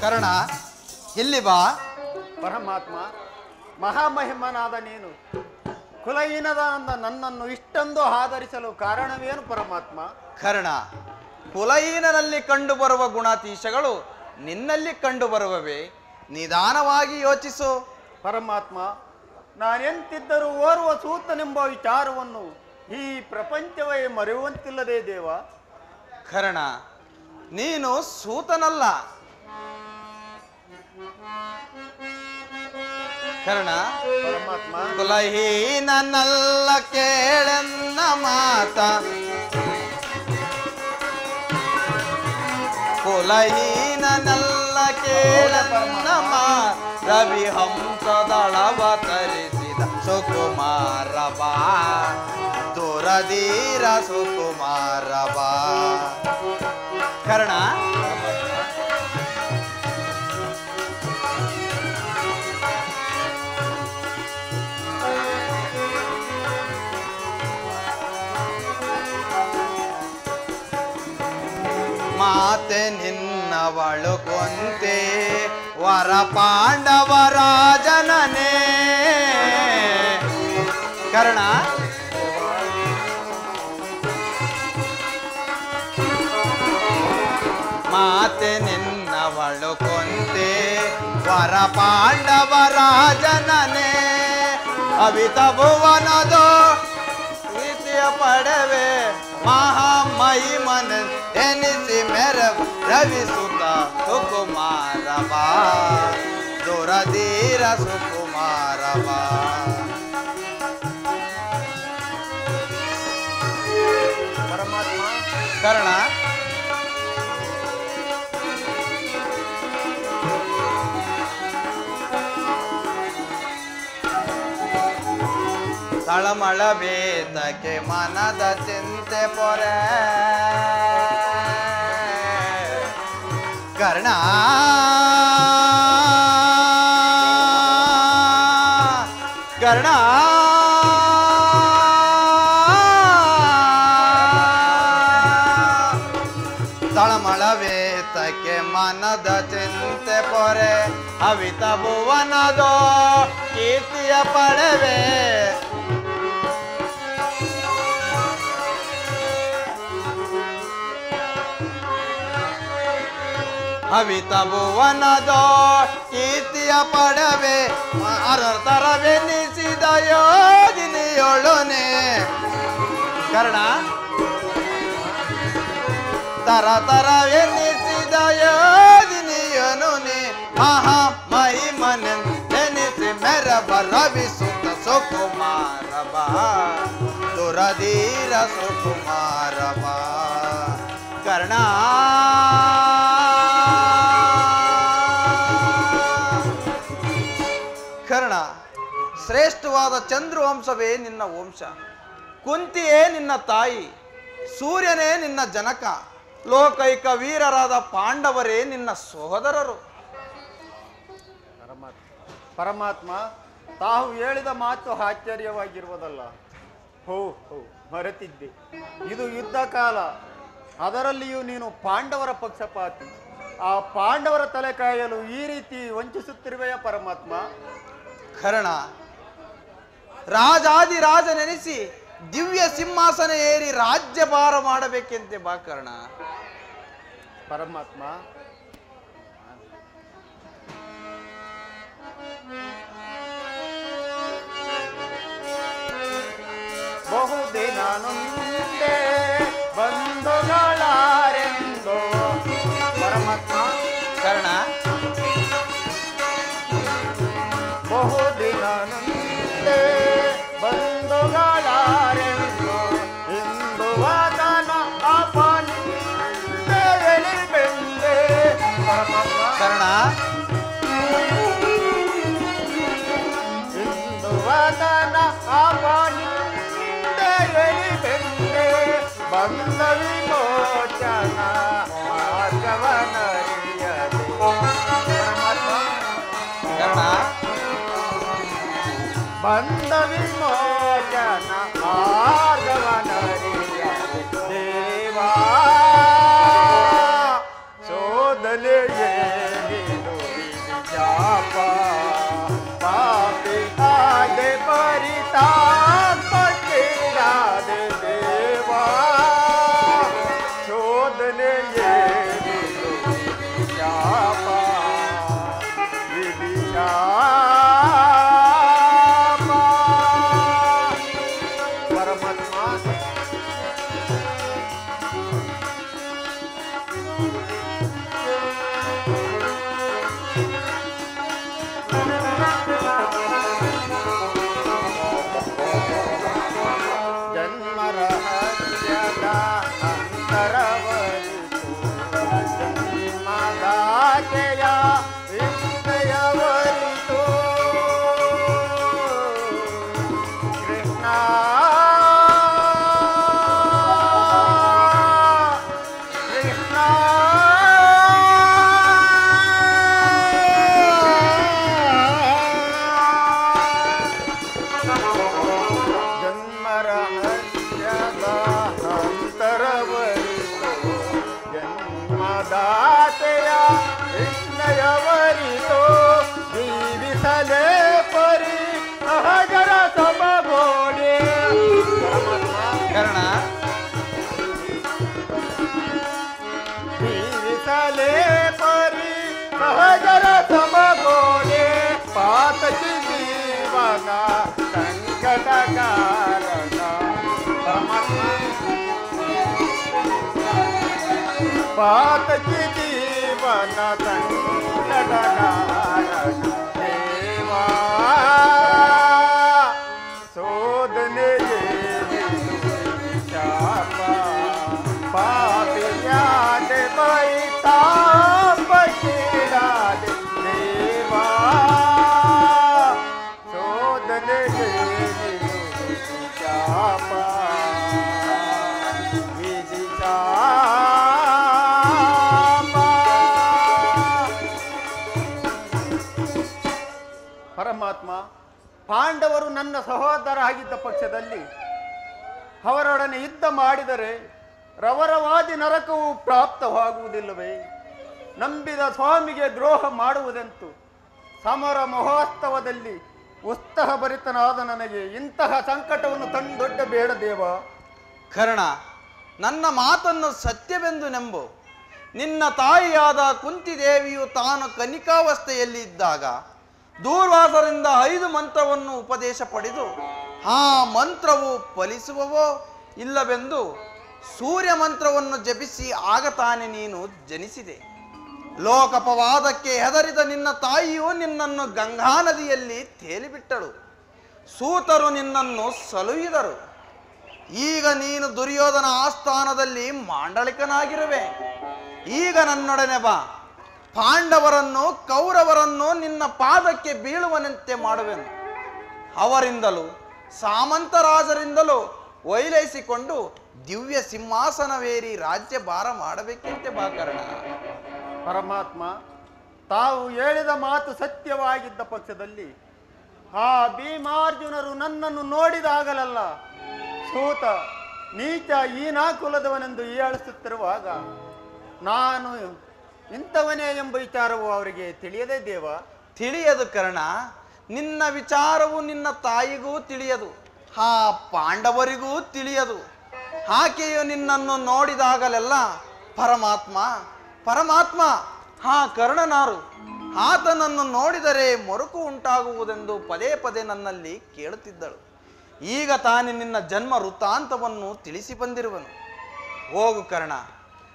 ಕರ್ಣ, ಇಲ್ಲಿ ಬಾ. ಪರಮಾತ್ಮ, ಮಹಾಮಹಿಮನಾದ ನೀನು ಕುಲಹೀನದ ನನ್ನನ್ನು ಇಷ್ಟೊಂದು ಆಧರಿಸಲು ಕಾರಣವೇನು ಪರಮಾತ್ಮ? ಕರ್ಣ, ಕುಲಹೀನನಲ್ಲಿ ಕಂಡುಬರುವ ಗುಣಾತೀಶಗಳು ನಿನ್ನಲ್ಲಿ ಕಂಡುಬರುವವೇ? ನಿಧಾನವಾಗಿ ಯೋಚಿಸು. ಪರಮಾತ್ಮ, ನಾನೆಂತಿದ್ದರೂ ಓರ್ವ ಸೂತನೆಂಬ ವಿಚಾರವನ್ನು ಈ ಪ್ರಪಂಚವೇ ಮರೆಯುವಂತಿಲ್ಲದೆ ದೇವ. ಕರ್ಣ, ನೀನು ಸೂತನಲ್ಲ. ಕರ್ಣ, ಪರಮಾತ್ಮ, ಕುಲಹೀನನಲ್ಲ ಕೇಳೆನ್ನ ಮಾತ. ಕುಲಹೀನನಲ್ಲ ಕೇಳೆನ್ನ ಮಾತ. ರವಿ ಹಂಸದಳವತರಿಸಿದ ಸುಕುಮಾರ ಬಾ, ದುರಧೀರ ಸುಕುಮಾರ ಬಾ. ಕರ್ಣ, ಮಾತೆ ನಿನ್ನವಳು ಕೊಂತೆ ವರ ಪಾಂಡವರಾಜನನೇ. ಕರ್ಣ, ಮಾತೆ ನಿನ್ನವಳು ಕೊಂತೆ ವರ ಪಾಂಡವರಾಜನನೇ. ಅವಿತ ಭುವನದೋ ಪ್ರೀತಿಯ ಪಡೆವೆ ಮಹಾಮಹಿಮನ ಎನಿಸಿ ಮೆರವ ರವಿಸುತ್ತ ಸುಕುಮಾರ ಬಾ, ದುರಧೀರ ಸುಕುಮಾರ ಬಾ. ಪರಮಾತ್ಮ, ಕರ್ಣ, ತಳಮಳ ಬೇತಕ್ಕೆ ಮನದ ಚಿಂತೆ ಪೊರೆ. ಕರ್ಣ, ಕರ್ಣ, ತಳಮಳ ವೇತಕ್ಕೆ ಮನದ ಚಿಂತೆ ಪೊರೆ. ಅವಿತ ಭುವನದೋ ಕೀರ್ತಿಯ ಪಡೆವೆ. ಅವಿತ ಭುವನದೋ ಕೀರ್ತಿಯ ಪಡವೆ ಅರತರವೆನಿಸಿದ ಯೋಗಿನಿಯೊಳನೆ. ಕರ್ಣ, ತರತರವೆನಿಸಿದ ಯೋಗಿನಿಯೊನೆ ಮಹಾಮಹಿಮನೆನಿಸಿ ಮೆರಬ ರವಿಸುತ್ತ ಸುಕುಮಾರ ಬಾ, ದುರಧೀರ ಸುಕುಮಾರ ಬಾ. ಕರ್ಣ, ಕರ್ಣ, ಶ್ರೇಷ್ಠವಾದ ಚಂದ್ರವಂಶವೇ ನಿನ್ನ ವಂಶ. ಕುಂತಿಯೇ ನಿನ್ನ ತಾಯಿ, ಸೂರ್ಯನೇ ನಿನ್ನ ಜನಕ, ಲೋಕೈಕ ವೀರರಾದ ಪಾಂಡವರೇ ನಿನ್ನ ಸಹೋದರರು. ಪರಮಾತ್ಮ, ತಾವು ಹೇಳಿದ ಮಾತು ಆಶ್ಚರ್ಯವಾಗಿರುವುದಲ್ಲ. ಹೋ ಹೋ, ಮರೆತಿದ್ದೆ. ಇದು ಯುದ್ಧ ಕಾಲ, ಅದರಲ್ಲಿಯೂ ನೀನು ಪಾಂಡವರ ಪಕ್ಷಪಾತಿ. ಆ ಪಾಂಡವರ ತಲೆ ಕಾಯಲು ಈ ರೀತಿ ವಂಚಿಸುತ್ತಿರುವೆಯ ಪರಮಾತ್ಮ? ಕರ್ಣ, ರಾಜಾದಿರಾಜನೆನಿಸಿ ದಿವ್ಯ ಸಿಂಹಾಸನ ಏರಿ ರಾಜ್ಯಭಾರ ಮಾಡಬೇಕೆಂತೆ ಬಾ ಕರ್ಣ. ಪರಮಾತ್ಮ, ಬಹುದಿನ ನೊಂದೆ ಬಂಧುಗಳಾರೆಂದು. ಪರಮಾತ್ಮ, ಕರ್ಣ, ಬಹುದಿನ ನೊಂದೆ ಬಂಧುಗಳಾರೆಂದು. ಇಂದು ವಾದನ ಅಪನಿಂದೆ ಎಳಿಬೆಂದೆ. ಪರಮಾತ್ಮ, ಕರ್ಣ, ಇಂದು ವಾದನ ಅಪನಿಂದೆ ಎಳಿಬೆಂದೆ. ಬಂದ ವಿಮೋಚನ ಮಾರ್ಗವನರಿಯದೆ. ಪರಮಾತ್ಮ, ಕರ್ಣ, ಬಂದ ವಿಮೋಚನ ಮಾರ್ಗವನರಿಯದೆ. ದೇವಾ ಸೋದಲೆಯೇ ಶಾಪ ಪಾಪಿ ಆದೆ ಪರಿತಾಪಕ್ಕಿಡಾದೆ ದೇವಾ ಶೋಧನೆಯೇ ಶಾಪ ವಿಧಿ ಶಾಪ ಪರಮಾತ್ಮ ಜನ್ಮರಹಸ್ಯದ ಅಂತರವರಿತು ಜನ್ಮದಾತೆಯ ವಿದ್ಯೆಯವರಿತು ಕೃಷ್ಣ ಕೃಷ್ಣ ಜನ್ಮರಹಸ್ಯದ ಅಂತರವರಿತು ಜನ್ಮದಾತೆಯ ವಿಷ್ಣಯವರಿತು ಜೀವಿಸಲೇ ಪರಿ ಸಹಜರ ಸಮಗೋಡೆ ಕರ್ಣ ಜೀವಿಸಲೇ ಪರಿ ಸಹಜರ ಸಮಗೋಡೆ ಪಾತಕಿ ಜೀವನ ಸಂಕಟ ಕಾರಣ ಪರಮಾತ್ಮ ಪಾತಕಿ ಜೀವನ ಸಂಕಟ ಕಾರಣ ದೇವಾ ಶೋಧನೆಯೇ ಶಾಪ ಪಾಪಿಯಾದೆ ಪರಿತಾಪಕ್ಕಿಡಾದೆ ದೇವಾ ಶೋಧನೆಯೇ ಶಾಪ ವಿಧಿ ಶಾಪ ಪರಮಾತ್ಮ ಪಾಂಡವರು ನನ್ನ ಸಹೋದರ ಆಗಿದ್ದ ಪಕ್ಷದಲ್ಲಿ ಅವರೊಡನೆ ಯುದ್ಧ ಮಾಡಿದರೆ ರವರವಾದಿ ನರಕವು ಪ್ರಾಪ್ತವಾಗುವುದಿಲ್ಲವೇ? ನಂಬಿದ ಸ್ವಾಮಿಗೆ ದ್ರೋಹ ಮಾಡುವುದೆಂತು? ಸಮರ ಮಹೋತ್ಸವದಲ್ಲಿ ಉತ್ಸಾಹ ಭರಿತನಾದ ನನಗೆ ಇಂತಹ ಸಂಕಟವನ್ನು ತಂದೊಡ್ಡಬೇಡ ದೇವ. ಕರ್ಣ, ನನ್ನ ಮಾತನ್ನು ಸತ್ಯವೆಂದು ನಂಬು. ನಿನ್ನ ತಾಯಿಯಾದ ಕುಂತಿದೇವಿಯು ತಾನು ಕನಿಕಾವಸ್ಥೆಯಲ್ಲಿ ಇದ್ದಾಗ ದೂರ್ವಾಸರಿಂದ 5 ಮಂತ್ರವನ್ನು ಉಪದೇಶ ಪಡೆದು ಆ ಮಂತ್ರವು ಫಲಿಸುವವೋ ಇಲ್ಲವೆಂದು ಸೂರ್ಯ ಮಂತ್ರವನ್ನು ಜಪಿಸಿ ಆಗ ತಾನೇ ನೀನು ಜನಿಸಿದೆ. ಲೋಕಪವಾದಕ್ಕೆ ಹೆದರಿದ ನಿನ್ನ ತಾಯಿಯು ನಿನ್ನನ್ನು ಗಂಗಾ ನದಿಯಲ್ಲಿ ತೇಲಿಬಿಟ್ಟಳು. ಸೂತರು ನಿನ್ನನ್ನು ಸಲುಹಿದರು. ಈಗ ನೀನು ದುರ್ಯೋಧನ ಆಸ್ಥಾನದಲ್ಲಿ ಮಾಂಡಳಿಕನಾಗಿರುವೆ. ಈಗ ನನ್ನೊಡನೆ ಬಾ. ಪಾಂಡವರನ್ನು ಕೌರವರನ್ನು ನಿನ್ನ ಪಾದಕ್ಕೆ ಬೀಳುವನಂತೆ ಮಾಡುವೆನು. ಅವರಿಂದಲೂ ಸಾಮಂತರಾಜರಿಂದಲೂ ವೈಲೈಸಿಕೊಂಡು ದಿವ್ಯ ಸಿಂಹಾಸನವೇರಿ ರಾಜ್ಯಭಾರ ಮಾಡಬೇಕೆಂತೆ ಬಾ ಕರ್ಣ. ಪರಮಾತ್ಮ, ತಾವು ಹೇಳಿದ ಮಾತು ಸತ್ಯವಾಗಿದ್ದ ಪಕ್ಷದಲ್ಲಿ ಆ ಭೀಮಾರ್ಜುನರು ನನ್ನನ್ನು ನೋಡಿದಾಗಲಲ್ಲ ಸೂತ ನೀಚ ಈನಾಕುಲದವನೆಂದು ಹೀಯಾಳಿಸುತ್ತಿರುವಾಗ ನಾನು ಇಂಥವನೇ ಎಂಬ ವಿಚಾರವು ಅವರಿಗೆ ತಿಳಿಯದೇ ದೇವ. ತಿಳಿಯದು ಕರ್ಣ. ನಿನ್ನ ವಿಚಾರವು ನಿನ್ನ ತಾಯಿಗೂ ತಿಳಿಯದು, ಆ ಪಾಂಡವರಿಗೂ ತಿಳಿಯದು. ಆಕೆಯು ನಿನ್ನನ್ನು ನೋಡಿದಾಗಲೆಲ್ಲ ಪರಮಾತ್ಮ ಪರಮಾತ್ಮ, ಹಾ ಕರ್ಣನಾರು, ಆತನನ್ನು ನೋಡಿದರೆ ಮರುಕು ಉಂಟಾಗುವುದೆಂದು ಪದೇ ಪದೇ ನನ್ನಲ್ಲಿ ಕೇಳುತ್ತಿದ್ದಳು. ಈಗ ತಾನೇ ನಿನ್ನ ಜನ್ಮ ವೃತ್ತಾಂತವನ್ನು ತಿಳಿಸಿ ಬಂದಿರುವನು. ಹೋಗು ಕರ್ಣ,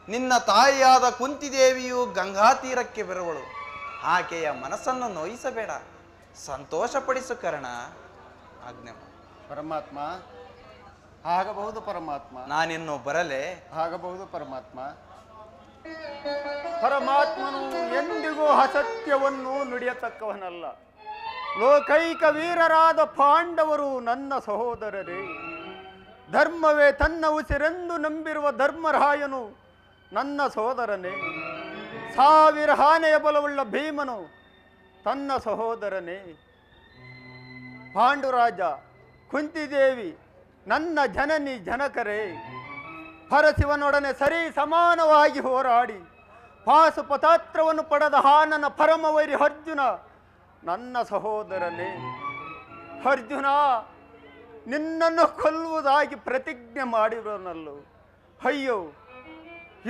ನಿನ್ನ ತಾಯಿಯಾದ ಕುಂತಿದೇವಿಯು ಗಂಗಾ ತೀರಕ್ಕೆ ಬರುವಳು. ಆಕೆಯ ಮನಸ್ಸನ್ನು ನೋಯಿಸಬೇಡ, ಸಂತೋಷಪಡಿಸು ಕರ್ಣ. ಆಜ್ಞೆ ಪರಮಾತ್ಮ. ಆಗಬಹುದು ಪರಮಾತ್ಮ. ನಾನಿನ್ನು ಬರಲೇ? ಆಗಬಹುದು ಪರಮಾತ್ಮ. ಪರಮಾತ್ಮನು ಎಂದಿಗೂ ಅಸತ್ಯವನ್ನು ನುಡಿಯತಕ್ಕವನಲ್ಲ. ಲೋಕೈಕ ವೀರರಾದ ಪಾಂಡವರು ನನ್ನ ಸಹೋದರರೇ. ಧರ್ಮವೇ ತನ್ನ ಉಸಿರೆಂದು ನಂಬಿರುವ ಧರ್ಮರಾಯನು ನನ್ನ ಸಹೋದರನೇ. 1000 ಆನೆಯ ಬಲವುಳ್ಳ ಭೀಮನು ತನ್ನ ಸಹೋದರನೇ. ಪಾಂಡುರಾಜ, ಕುಂತಿದೇವಿ ನನ್ನ ಜನನಿ ಜನಕರೇ. ಪರಶಿವನೊಡನೆ ಸರಿ ಸಮಾನವಾಗಿ ಹೋರಾಡಿ ಪಾಶುಪತಾಸ್ತ್ರವನ್ನು ಪಡೆದ ನನ್ನ ಪರಮವೈರಿ ಅರ್ಜುನ, ನನ್ನ ಸಹೋದರನೇ ಅರ್ಜುನ, ನಿನ್ನನ್ನು ಕೊಲ್ಲುವುದಾಗಿ ಪ್ರತಿಜ್ಞೆ ಮಾಡಿರೋನಲ್ಲೋ. ಅಯ್ಯೋ,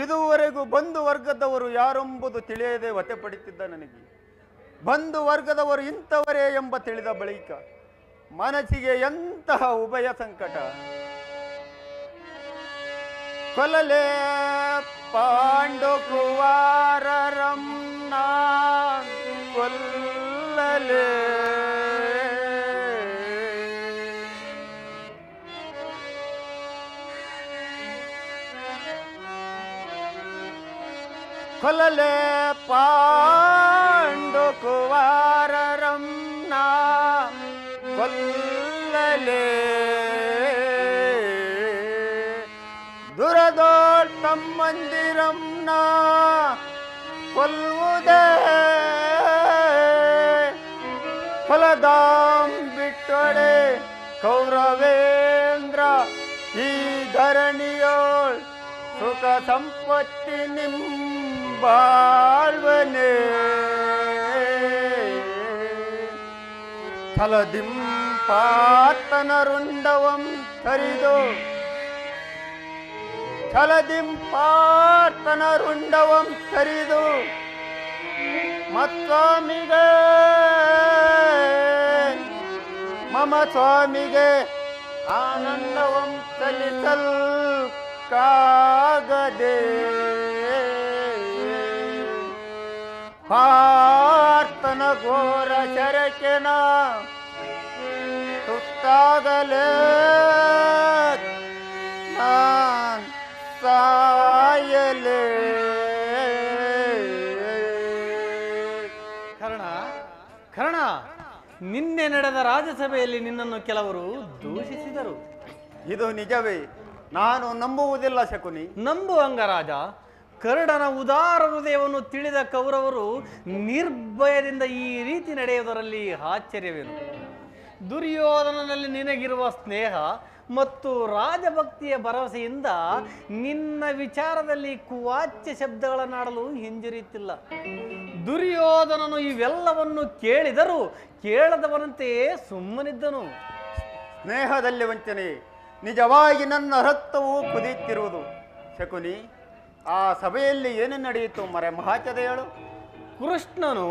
ಇದುವರೆಗೂ ಬಂಧು ವರ್ಗದವರು ಯಾರೆಂಬುದು ತಿಳಿಯದೆ ಹೊತೆ ಪಡುತ್ತಿದ್ದ ನನಗೆ ಬಂಧು ವರ್ಗದವರು ಇಂಥವರೇ ಎಂಬ ತಿಳಿದ ಬಳಿಕ ಮನಸ್ಸಿಗೆ ಎಂತಹ ಉಭಯ ಸಂಕಟ. ಕೊಲ್ಲಲೇ ಪಾಂಡು ಕುವಾರರನ್ನ ಕೊಲ್ಲಲೇ, ಕೊಲ್ಲಲೇ ಪಾಂಡು ಕುವಾರರನ್ನ ಕೊಲ್ಲಲೇ, ದುರದೋಳ್ ತಮ್ಮಂದಿರನ್ನ ಕೊಲ್ಲುವುದೇ, ಫಲದಾಂ ಬಿಟ್ಟೊಡೆ ಕೌರವೇಂದ್ರ ಈ ಧರಣಿಯೋಳ್ ಸುಖ ಸಂಪತ್ತಿ ನಿಂಬಾಳ್ವನೇ. ಛಲದಿಂಪಾತನ ರುಂಡವಂ ತರಿದು, ಛಲದಿಂಪಾತನ ರುಂಡವಂ ತರಿದು ಮತ್ಸ್ವಾಮಿಗೆ ಮಮ ಸ್ವಾಮಿಗೆ ಆನಂದವಂ ಸಲ್ಲಿಸಲ್ ಕಾಗದೆ. ಪಾರ್ಥನ ಘೋರ ಶರಕೆನ ತುತ್ತಾಗಲೇ ನಾನ್ ಸಾಯಲೇ. ಕರ್ಣ, ನಿನ್ನೆ ನಡೆದ ರಾಜ್ಯಸಭೆಯಲ್ಲಿ ನಿನ್ನನ್ನು ಕೆಲವರು ದೂಷಿಸಿದರು. ಇದು ನಿಜವೇ? ನಾನು ನಂಬುವುದಿಲ್ಲ ಶಕುನಿ. ನಂಬು ಅಂಗರಾಜ. ಕರ್ಣನ ಉದಾರ ಹೃದಯವನ್ನು ತಿಳಿದ ಕೌರವರು ನಿರ್ಭಯದಿಂದ ಈ ರೀತಿ ನಡೆಯುವುದರಲ್ಲಿ ಆಶ್ಚರ್ಯವೇನು? ದುರ್ಯೋಧನನಲ್ಲಿ ನಿನಗಿರುವ ಸ್ನೇಹ ಮತ್ತು ರಾಜಭಕ್ತಿಯ ಭರವಸೆಯಿಂದ ನಿನ್ನ ವಿಚಾರದಲ್ಲಿ ಕುವಾಚ್ಯ ಶಬ್ದಗಳನ್ನಾಡಲು ಹಿಂಜರಿಯುತ್ತಿಲ್ಲ. ದುರ್ಯೋಧನನು ಇವೆಲ್ಲವನ್ನು ಕೇಳಿದರೂ ಕೇಳದವನಂತೆಯೇ ಸುಮ್ಮನಿದ್ದನು. ಸ್ನೇಹದಲ್ಲಿ ವಂಚನೆ, ನಿಜವಾಗಿ ನನ್ನ ರಕ್ತವು ಕುದಿಯುತ್ತಿರುವುದು. ಶಕುನಿ, ಆ ಸಭೆಯಲ್ಲಿ ಏನು ನಡೆಯಿತು ಮರೆ ಮಹಾಚದೆ ಹೇಳು. ಕೃಷ್ಣನು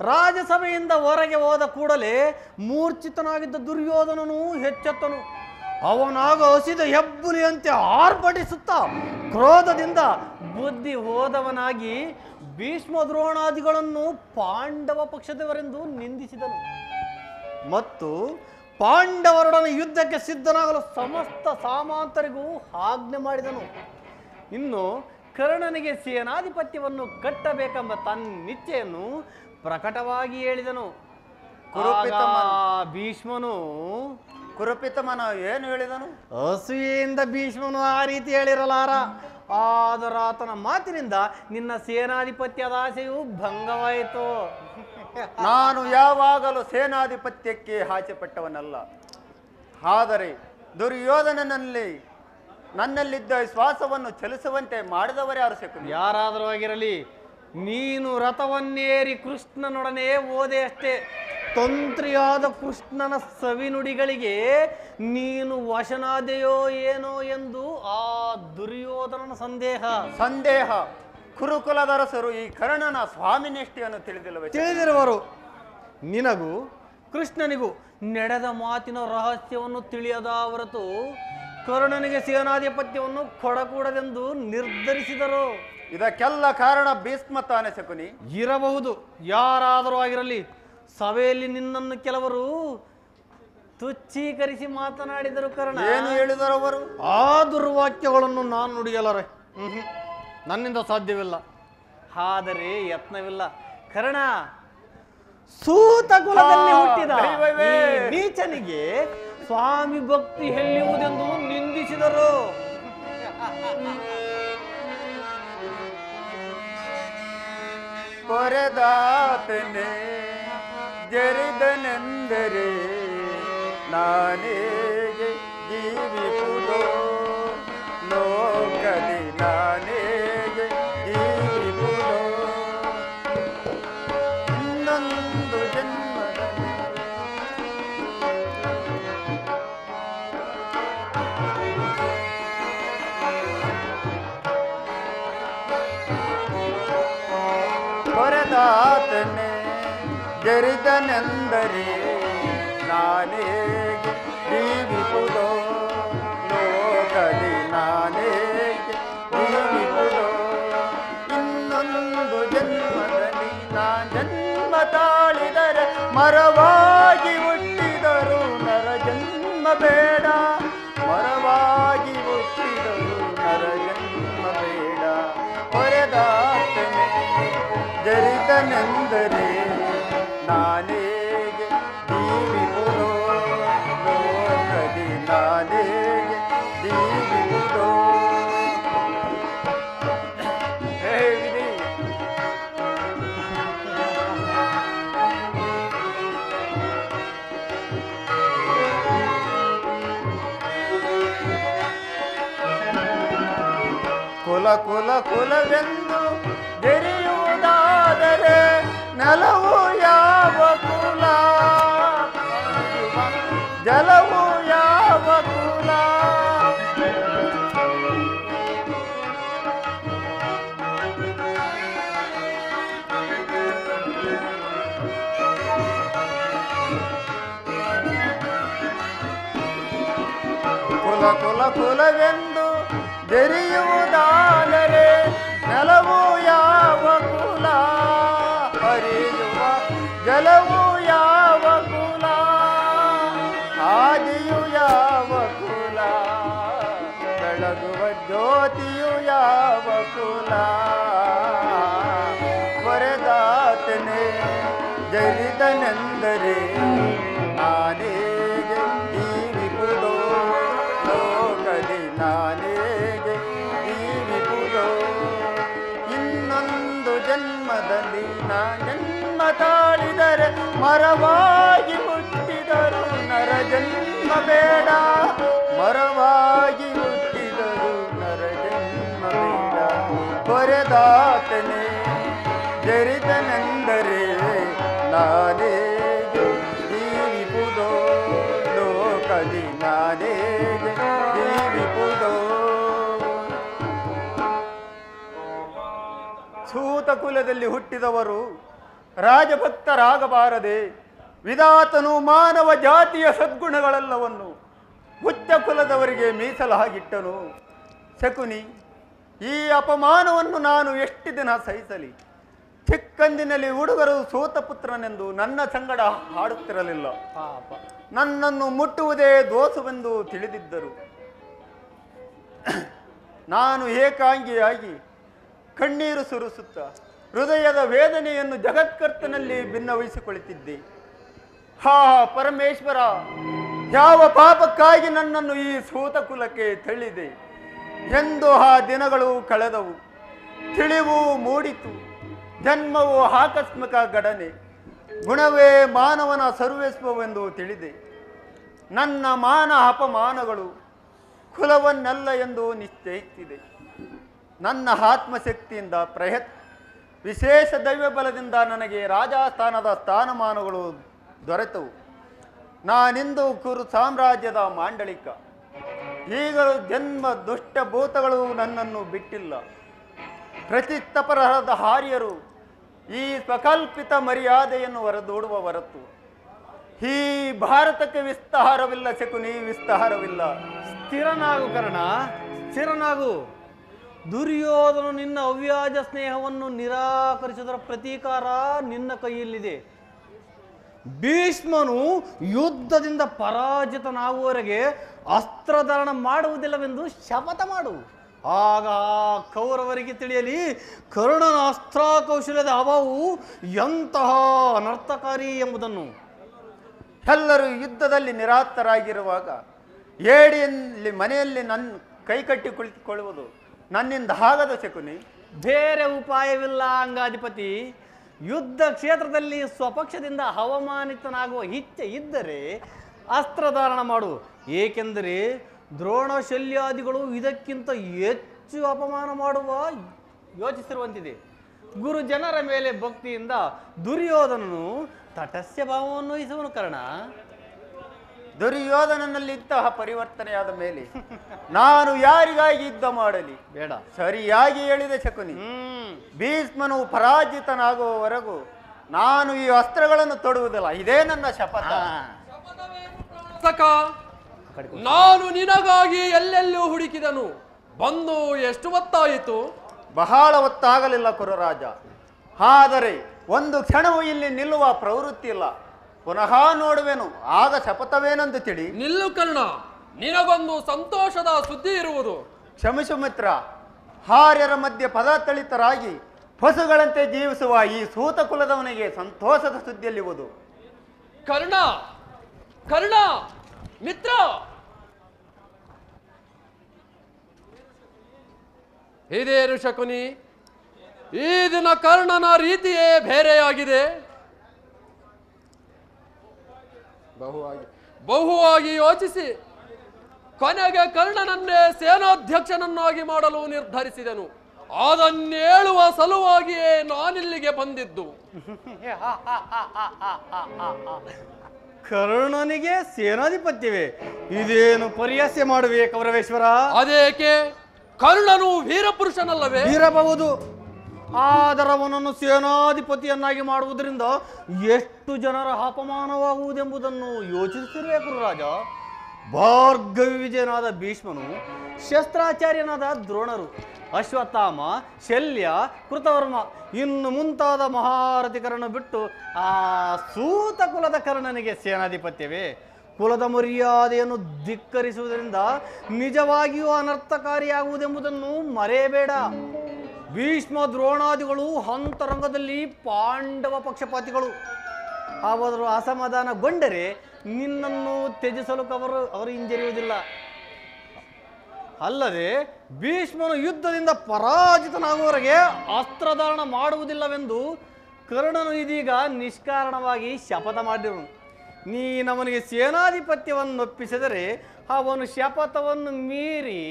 ರಾಜಸಭೆಯಿಂದ ಹೊರಗೆ ಹೋದ ಕೂಡಲೇ ಮೂರ್ಛಿತನಾಗಿದ್ದ ದುರ್ಯೋಧನನು ಎಚ್ಚೆತ್ತನು. ಅವನಾಗ ಹಸಿದ ಹೆಬ್ಬುಲಿಯಂತೆ ಆರ್ಭಟಿಸುತ್ತಾ ಕ್ರೋಧದಿಂದ ಬುದ್ಧಿ ಹೋದವನಾಗಿ ಭೀಷ್ಮ ದ್ರೋಣಾದಿಗಳನ್ನು ಪಾಂಡವ ಪಕ್ಷದವರೆಂದು ನಿಂದಿಸಿದನು ಮತ್ತು ಪಾಂಡವರೊಡನೆ ಯುದ್ಧಕ್ಕೆ ಸಿದ್ಧನಾಗಲು ಸಮಸ್ತ ಸಾಮಂತರಿಗೂ ಆಜ್ಞೆ ಮಾಡಿದನು. ಇನ್ನು ಕರ್ಣನಿಗೆ ಸೇನಾಧಿಪತ್ಯವನ್ನು ಕಟ್ಟಬೇಕೆಂಬ ತನ್ನಿಚ್ಛೆಯನ್ನು ಪ್ರಕಟವಾಗಿ ಹೇಳಿದನು. ಭೀಷ್ಮನು ಕುರುಪಿತಮನ ಏನು ಹೇಳಿದನು? ಅಸೂಯೆಯಿಂದ ಭೀಷ್ಮನು ಆ ರೀತಿ ಹೇಳಿರಲಾರ. ಆದರೂ ಆತನ ಮಾತಿನಿಂದ ನಿನ್ನ ಸೇನಾಧಿಪತ್ಯದ ಆಸೆಯು ಭಂಗವಾಯಿತು. ನಾನು ಯಾವಾಗಲೂ ಸೇನಾಧಿಪತ್ಯಕ್ಕೆ ಆಸೆ ಪಟ್ಟವನಲ್ಲ. ಆದರೆ ದುರ್ಯೋಧನನಲ್ಲಿ ನನ್ನಲ್ಲಿದ್ದ ವಿಶ್ವಾಸವನ್ನು ಚಲಿಸುವಂತೆ ಮಾಡಿದವರೇ ಯಾರು ಶಕುನಿ? ಯಾರಾದರೂ ಆಗಿರಲಿ, ನೀನು ರಥವನ್ನೇರಿ ಕೃಷ್ಣನೊಡನೆ ಓದೆ ಅಷ್ಟೇ. ತಂತ್ರಿಯಾದ ಕೃಷ್ಣನ ಸವಿನುಡಿಗಳಿಗೆ ನೀನು ವಶನಾದೆಯೋ ಏನೋ ಎಂದು ಆ ದುರ್ಯೋಧನನ ಸಂದೇಹ. ಕುರುಕುಲದರಸರು ಈ ಕರ್ಣನ ಸ್ವಾಮಿನಿಷ್ಠೆಯನ್ನು ತಿಳಿದಿರುವರು. ನಿನಗೂ ಕೃಷ್ಣನಿಗೂ ನಡೆದ ಮಾತಿನ ರಹಸ್ಯವನ್ನು ತಿಳಿಯದ ಹೊರತು ಕರ್ಣನಿಗೆ ಸೇನಾಧಿಪತ್ಯವನ್ನು ಕೊಡಕೂಡದೆಂದು ನಿರ್ಧರಿಸಿದರು. ಇದಕ್ಕೆಲ್ಲ ಕಾರಣ ಭೀಷ್ಮ ತಾನೇ ಶಕುನಿ? ಇರಬಹುದು, ಯಾರಾದರೂ ಆಗಿರಲಿ. ಸಭೆಯಲ್ಲಿ ನಿನ್ನನ್ನು ಕೆಲವರು ತುಚ್ಛೀಕರಿಸಿ ಮಾತನಾಡಿದರು. ಕರ್ಣ, ಏನು ಹೇಳಿದರು ಅವರು? ಆ ದುರ್ವಾಕ್ಯಗಳನ್ನು ನಾನು ನುಡಿಯಲಾರೆ. ನನ್ನಿಂದ ಸಾಧ್ಯವಿಲ್ಲ. ಆದರೆ ಯತ್ನವಿಲ್ಲ. ಕರ್ಣ, ಸೂತ ಕುಲದಲ್ಲಿ ಹುಟ್ಟಿದ ಈ ನೀಚನಿಗೆ ಸ್ವಾಮಿ ಭಕ್ತಿ ಎಲ್ಲಿಯುವುದೆಂದು ನಿಂದಿಸಿದರು. ಪೊರೆದಾತನೆ ಜರಿದನೆಂದರೆ ನಾನೇಗೆ ಜೀವಿಪುದೋ, ಲೋಕದಿ ನಾನೇಗೆ ಜೀವಿಪುದೋ. ಹೊರೆದಾತನೆ ಜರಿದನೆಂದರೆ ನಾನೇಗೆ ಜೀವಿಸುವುದೋ ಲೋಕದಿ ನಾನೇಗೆ ಜೀವಿಸುವುದೋ ಇನ್ನೊಂದು ಜನ್ಮದಲ್ಲಿ ಜನ್ಮ ತಾಳಿದರೆ ಮರವಾಗಿ ಹುಟ್ಟಿದರು ನರ ಜನ್ಮ ಬೇಡ ಮರವಾಗಿ ಹುಟ್ಟಿದರು ನರ ಜನ್ಮ ಬೇಡ ಹೊರೆದಾತನೆ ಜರಿದನೆಂದರೆ ನಾನೇಗೆ ಜೀವಿಸುವುದೋ ಲೋಕದಿ ನಾನೇಗೆ ಜೀವಿಸುವುದೋ ವಿಧಿ ಕುಲವೆಂದು ಜರಿಯುವುದಾದರೆ ನೆಲವು ಯಾವ ಕುಲ ಜಲವು ಯಾವ ಕುಲ ಕುಲವೆಂದು ಜರಿಯುವುದಾದರೆ ನೆಲವು ಯಾವ ಕುಲ ಹರಿಯುವ ಜಲವು ಯಾವ ಕುಲ ಆದಿಯು ಯಾವ ಕುಲ ಬೆಳಗುವ ಜ್ಯೋತಿಯು ಯಾವ ಕುಲ ಹೊರೆದಾತನೆ ಜರಿದನೆಂದರೆ ನಾನೇಗೆ ಜೀವಿಸುವುದೋ ಲೋಕದಿ ನಾನೇಗೆ ಜೀವಿಸುವುದೋ ಇನ್ನೊಂದು ಜನ್ಮದಲ್ಲಿ ಜನ್ಮ ತಾಳಿದರೆ ಮರವಾಗಿ ಹುಟ್ಟಿದರು ನರ ಜನ್ಮ ಬೇಡ ಮರವಾಗಿ ಹುಟ್ಟಿದರು ನರ ಜನ್ಮ ಬೇಡ ಹೊರೆದಾತನೆ ಜರಿದನೆಂದರೆ ನಾನೇಗೆ ಜೀವಿಸುವುದೋ ಲೋಕದಿ ನಾನೇಗೆ ಜೀವಿಸುವುದೋ ಸೂತ ಕುಲದಲ್ಲಿ ಹುಟ್ಟಿದವರು ರಾಜಭಕ್ತರಾಗಬಾರದೆ ವಿಧಾತನು ಮಾನವ ಜಾತಿಯ ಸದ್ಗುಣಗಳೆಲ್ಲವನ್ನು ಉಚ್ಚ ಕುಲದವರಿಗೆ ಮೀಸಲಾಗಿಟ್ಟನು ಶಕುನಿ ಈ ಅಪಮಾನವನ್ನು ನಾನು ಎಷ್ಟು ದಿನ ಸಹಿಸಲಿ ಚಿಕ್ಕಂದಿನಲ್ಲಿ ಹುಡುಗರು ಸೂತ ಪುತ್ರನೆಂದು ನನ್ನ ಸಂಗಡ ಹಾಡುತ್ತಿರಲಿಲ್ಲ ಪಾಪ ನನ್ನನ್ನು ಮುಟ್ಟುವುದೇ ದೋಷವೆಂದು ತಿಳಿದಿದ್ದರು ನಾನು ಏಕಾಂಗಿಯಾಗಿ ಕಣ್ಣೀರು ಸುರಿಸುತ್ತ ಹೃದಯದ ವೇದನೆಯನ್ನು ಜಗತ್ಕರ್ತನಲ್ಲಿ ಭಿನ್ನವಹಿಸಿಕೊಳ್ಳುತ್ತಿದ್ದೆ ಹಾ ಪರಮೇಶ್ವರ ಯಾವ ಪಾಪಕ್ಕಾಗಿ ನನ್ನನ್ನು ಈ ಸೂತ ಕುಲಕ್ಕೆ ತಳ್ಳಿದೆ ಎಂದು ಆ ದಿನಗಳು ಕಳೆದವು ತಿಳಿವು ಮೂಡಿತು ಜನ್ಮವು ಆಕಸ್ಮಿಕ ಘಟನೆ ಗುಣವೇ ಮಾನವನ ಸರ್ವೇಶ್ವವೆಂದು ತಿಳಿದೆ ನನ್ನ ಮಾನ ಅಪಮಾನಗಳು ಕುಲವನ್ನೆಲ್ಲ ಎಂದು ನಿಶ್ಚಯಿಸಿದೆ ನನ್ನ ಆತ್ಮಶಕ್ತಿಯಿಂದ ವಿಶೇಷ ದೈವ ಬಲದಿಂದ ನನಗೆ ರಾಜಸ್ಥಾನದ ಸ್ಥಾನಮಾನಗಳು ದೊರೆತವು ನಾನಿಂದು ಕುರು ಸಾಮ್ರಾಜ್ಯದ ಮಾಂಡಳಿಕ ಈಗಲೂ ಜನ್ಮ ದುಷ್ಟಭೂತಗಳು ನನ್ನನ್ನು ಬಿಟ್ಟಿಲ್ಲ ಪ್ರತಿತಪರರಾದ ಆರ್ಯರು ಈ ಸ್ವಕಲ್ಪಿತ ಮರ್ಯಾದೆಯನ್ನು ಹೊರದೂಡುವ ಹೊರತು ಈ ಭಾರತಕ್ಕೆ ವಿಸ್ತಾರವಿಲ್ಲ ಶಕುನಿ ವಿಸ್ತಾರವಿಲ್ಲ ಸ್ಥಿರನಾಗು ಕರ್ಣ ಸ್ಥಿರನಾಗು ದುರ್ಯೋಧನು ನಿನ್ನ ಅವ್ಯಾಜ ಸ್ನೇಹವನ್ನು ನಿರಾಕರಿಸಿದರ ಪ್ರತೀಕಾರ ನಿನ್ನ ಕೈಯಲ್ಲಿದೆ ಭೀಷ್ಮನು ಯುದ್ಧದಿಂದ ಪರಾಜಿತನಾಗುವವರೆಗೆ ಅಸ್ತ್ರಧಾರಣ ಮಾಡುವುದಿಲ್ಲವೆಂದು ಶಪಥ ಮಾಡು ಆಗ ಕೌರವರಿಗೆ ತಿಳಿಯಲಿ ಕರ್ಣನ ಅಸ್ತ್ರ ಕೌಶಲ್ಯದ ಅಭಾವವು ಎಂತಹ ಅನರ್ಥಕಾರಿ ಎಂಬುದನ್ನು ಎಲ್ಲರೂ ಯುದ್ಧದಲ್ಲಿ ನಿರಾತರಾಗಿರುವಾಗ ಏಡಿಯಲ್ಲಿ ಮನೆಯಲ್ಲಿ ನನ್ನ ಕೈಕಟ್ಟಿ ಕುಳಿತುಕೊಳ್ಳುವುದು ನನ್ನಿಂದ ಆಗದ ಶಕುನಿ ಬೇರೆ ಉಪಾಯವಿಲ್ಲ ಅಂಗಾಧಿಪತಿ ಯುದ್ಧ ಕ್ಷೇತ್ರದಲ್ಲಿ ಸ್ವಪಕ್ಷದಿಂದ ಅವಮಾನಿತನಾಗುವ ಇಚ್ಛೆ ಇದ್ದರೆ ಅಸ್ತ್ರಧಾರಣ ಮಾಡು ಏಕೆಂದರೆ ದ್ರೋಣ ಶಲ್ಯಾದಿಗಳು ಇದಕ್ಕಿಂತ ಹೆಚ್ಚು ಅಪಮಾನ ಮಾಡುವ ಯೋಚಿಸಿರುವಂತಿದೆ ಗುರು ಜನರ ಮೇಲೆ ಭಕ್ತಿಯಿಂದ ದುರ್ಯೋಧನನು ತಟಸ್ಯ ಭಾವವನ್ನು ವಹಿಸುವನು ಕರ್ಣ ದುರ್ಯೋಧನನಲ್ಲಿ ಇಂತಹ ಪರಿವರ್ತನೆಯಾದ ಮೇಲೆ ನಾನು ಯಾರಿಗಾಗಿ ಯುದ್ಧ ಮಾಡಲಿ? ಬೇಡ. ಸರಿಯಾಗಿ ಹೇಳಿದೆ ಶಕುನಿ. ಭೀಷ್ಮನು ಪರಾಜಿತನಾಗುವವರೆಗೂ ನಾನು ಈ ಅಸ್ತ್ರಗಳನ್ನು ತೊಡುವುದಿಲ್ಲ. ಇದೇ ನನ್ನ ಶಪಥ. ಸಕ, ನಾನು ನಿನಗಾಗಿ ಎಲ್ಲೆಲ್ಲೂ ಹುಡುಕಿದನು, ಬಂದು ಎಷ್ಟು ಹೊತ್ತಾಯಿತು? ಬಹಳ ಹೊತ್ತಾಗಲಿಲ್ಲ ಕುರುರಾಜ. ಆದರೆ ಒಂದು ಕ್ಷಣವೂ ಇಲ್ಲಿ ನಿಲ್ಲುವ ಪ್ರವೃತ್ತಿ ಇಲ್ಲ. ಪುನಃ ನೋಡುವೆನು, ಆಗ ಶಪಥವೇನೆಂದು ತಿಳಿ. ನಿಲ್ಲು ಕರ್ಣ, ನಿನಗೊಂದು ಸಂತೋಷದ ಸುದ್ದಿ ಇರುವುದು. ಕ್ಷಮಿಸು ಮಿತ್ರ. ಹಾರ್ಯರ ಮಧ್ಯೆ ಪದತಳಿತರಾಗಿ ಪಶುಗಳಂತೆ ಜೀವಿಸುವ ಈ ಸೂತ ಕುಲದವನಿಗೆ ಸಂತೋಷದ ಸುದ್ದಿಯಲ್ಲಿರುವುದು. ಕರ್ಣ, ಕರ್ಣ ಮಿತ್ರ, ಇದೇನು ಶಕುನಿ? ಈ ದಿನ ಕರ್ಣನ ರೀತಿಯೇ ಬೇರೆಯಾಗಿದೆ. ಬಹುವಾಗಿ ಯೋಚಿಸಿ ಕೊನೆಗೆ ಕರ್ಣನನ್ನೇ ಸೇನಾಧ್ಯಕ್ಷನನ್ನಾಗಿ ಮಾಡಲು ನಿರ್ಧರಿಸಿದನು. ಅದನ್ನೇಳುವ ಸಲುವಾಗಿಯೇ ನಾನಿಲ್ಲಿಗೆ ಬಂದಿದ್ದು. ಕರ್ಣನಿಗೆ ಸೇನಾಧಿಪತ್ಯವೇ? ಇದೇನು ಪರಿಹಾಸ್ಯ ಮಾಡುವೆ ಕೌರವೇಶ್ವರ? ಅದೇಕೆ? ಕರ್ಣನು ವೀರಪುರುಷನಲ್ಲವೇ? ಇರಬಹುದು. ಆದರೆ ಅವನನ್ನು ಸೇನಾಧಿಪತಿಯನ್ನಾಗಿ ಮಾಡುವುದರಿಂದ ಎಷ್ಟು ಜನರ ಅಪಮಾನವಾಗುವುದೆಂಬುದನ್ನು ಯೋಚಿಸಿರಬೇಕು ರಾಜ. ಭಾರ್ಗವಿ ವಿಜಯನಾದ ಭೀಷ್ಮನು, ಶಸ್ತ್ರಾಚಾರ್ಯನಾದ ದ್ರೋಣರು, ಅಶ್ವತ್ಥಾಮ, ಶಲ್ಯ, ಕೃತವರ್ಮ ಇನ್ನು ಮುಂತಾದ ಮಹಾರಥಿಕರನ್ನು ಬಿಟ್ಟು ಆ ಸೂತ ಕುಲದ ಕರ್ಣನಿಗೆ ಸೇನಾಧಿಪತ್ಯವೇ? ಕುಲದ ಮರ್ಯಾದೆಯನ್ನು ಧಿಕ್ಕರಿಸುವುದರಿಂದ ನಿಜವಾಗಿಯೂ ಅನರ್ಥಕಾರಿಯಾಗುವುದೆಂಬುದನ್ನು ಮರೆಯಬೇಡ. ಭೀಷ್ಮ ದ್ರೋಣಾದಿಗಳು ಅಂತರಂಗದಲ್ಲಿ ಪಾಂಡವ ಪಕ್ಷಪಾತಿಗಳು. ಅವರು ಅಸಮಾಧಾನಗೊಂಡರೆ ನಿನ್ನನ್ನು ತ್ಯಜಿಸಲು ಅವರು ಹಿಂಜರಿಯುವುದಿಲ್ಲ. ಅಲ್ಲದೆ ಭೀಷ್ಮನು ಯುದ್ಧದಿಂದ ಪರಾಜಿತನಾಗುವವರೆಗೆ ಅಸ್ತ್ರಧಾರಣ ಮಾಡುವುದಿಲ್ಲವೆಂದು ಕರ್ಣನು ಇದೀಗ ನಿಷ್ಕಾರಣವಾಗಿ ಶಪಥ ಮಾಡಿರುವನು. ನೀನವನಿಗೆ ಸೇನಾಧಿಪತ್ಯವನ್ನು ಒಪ್ಪಿಸಿದರೆ ಅವನು ಶಪಥವನ್ನು ಮೀರಿ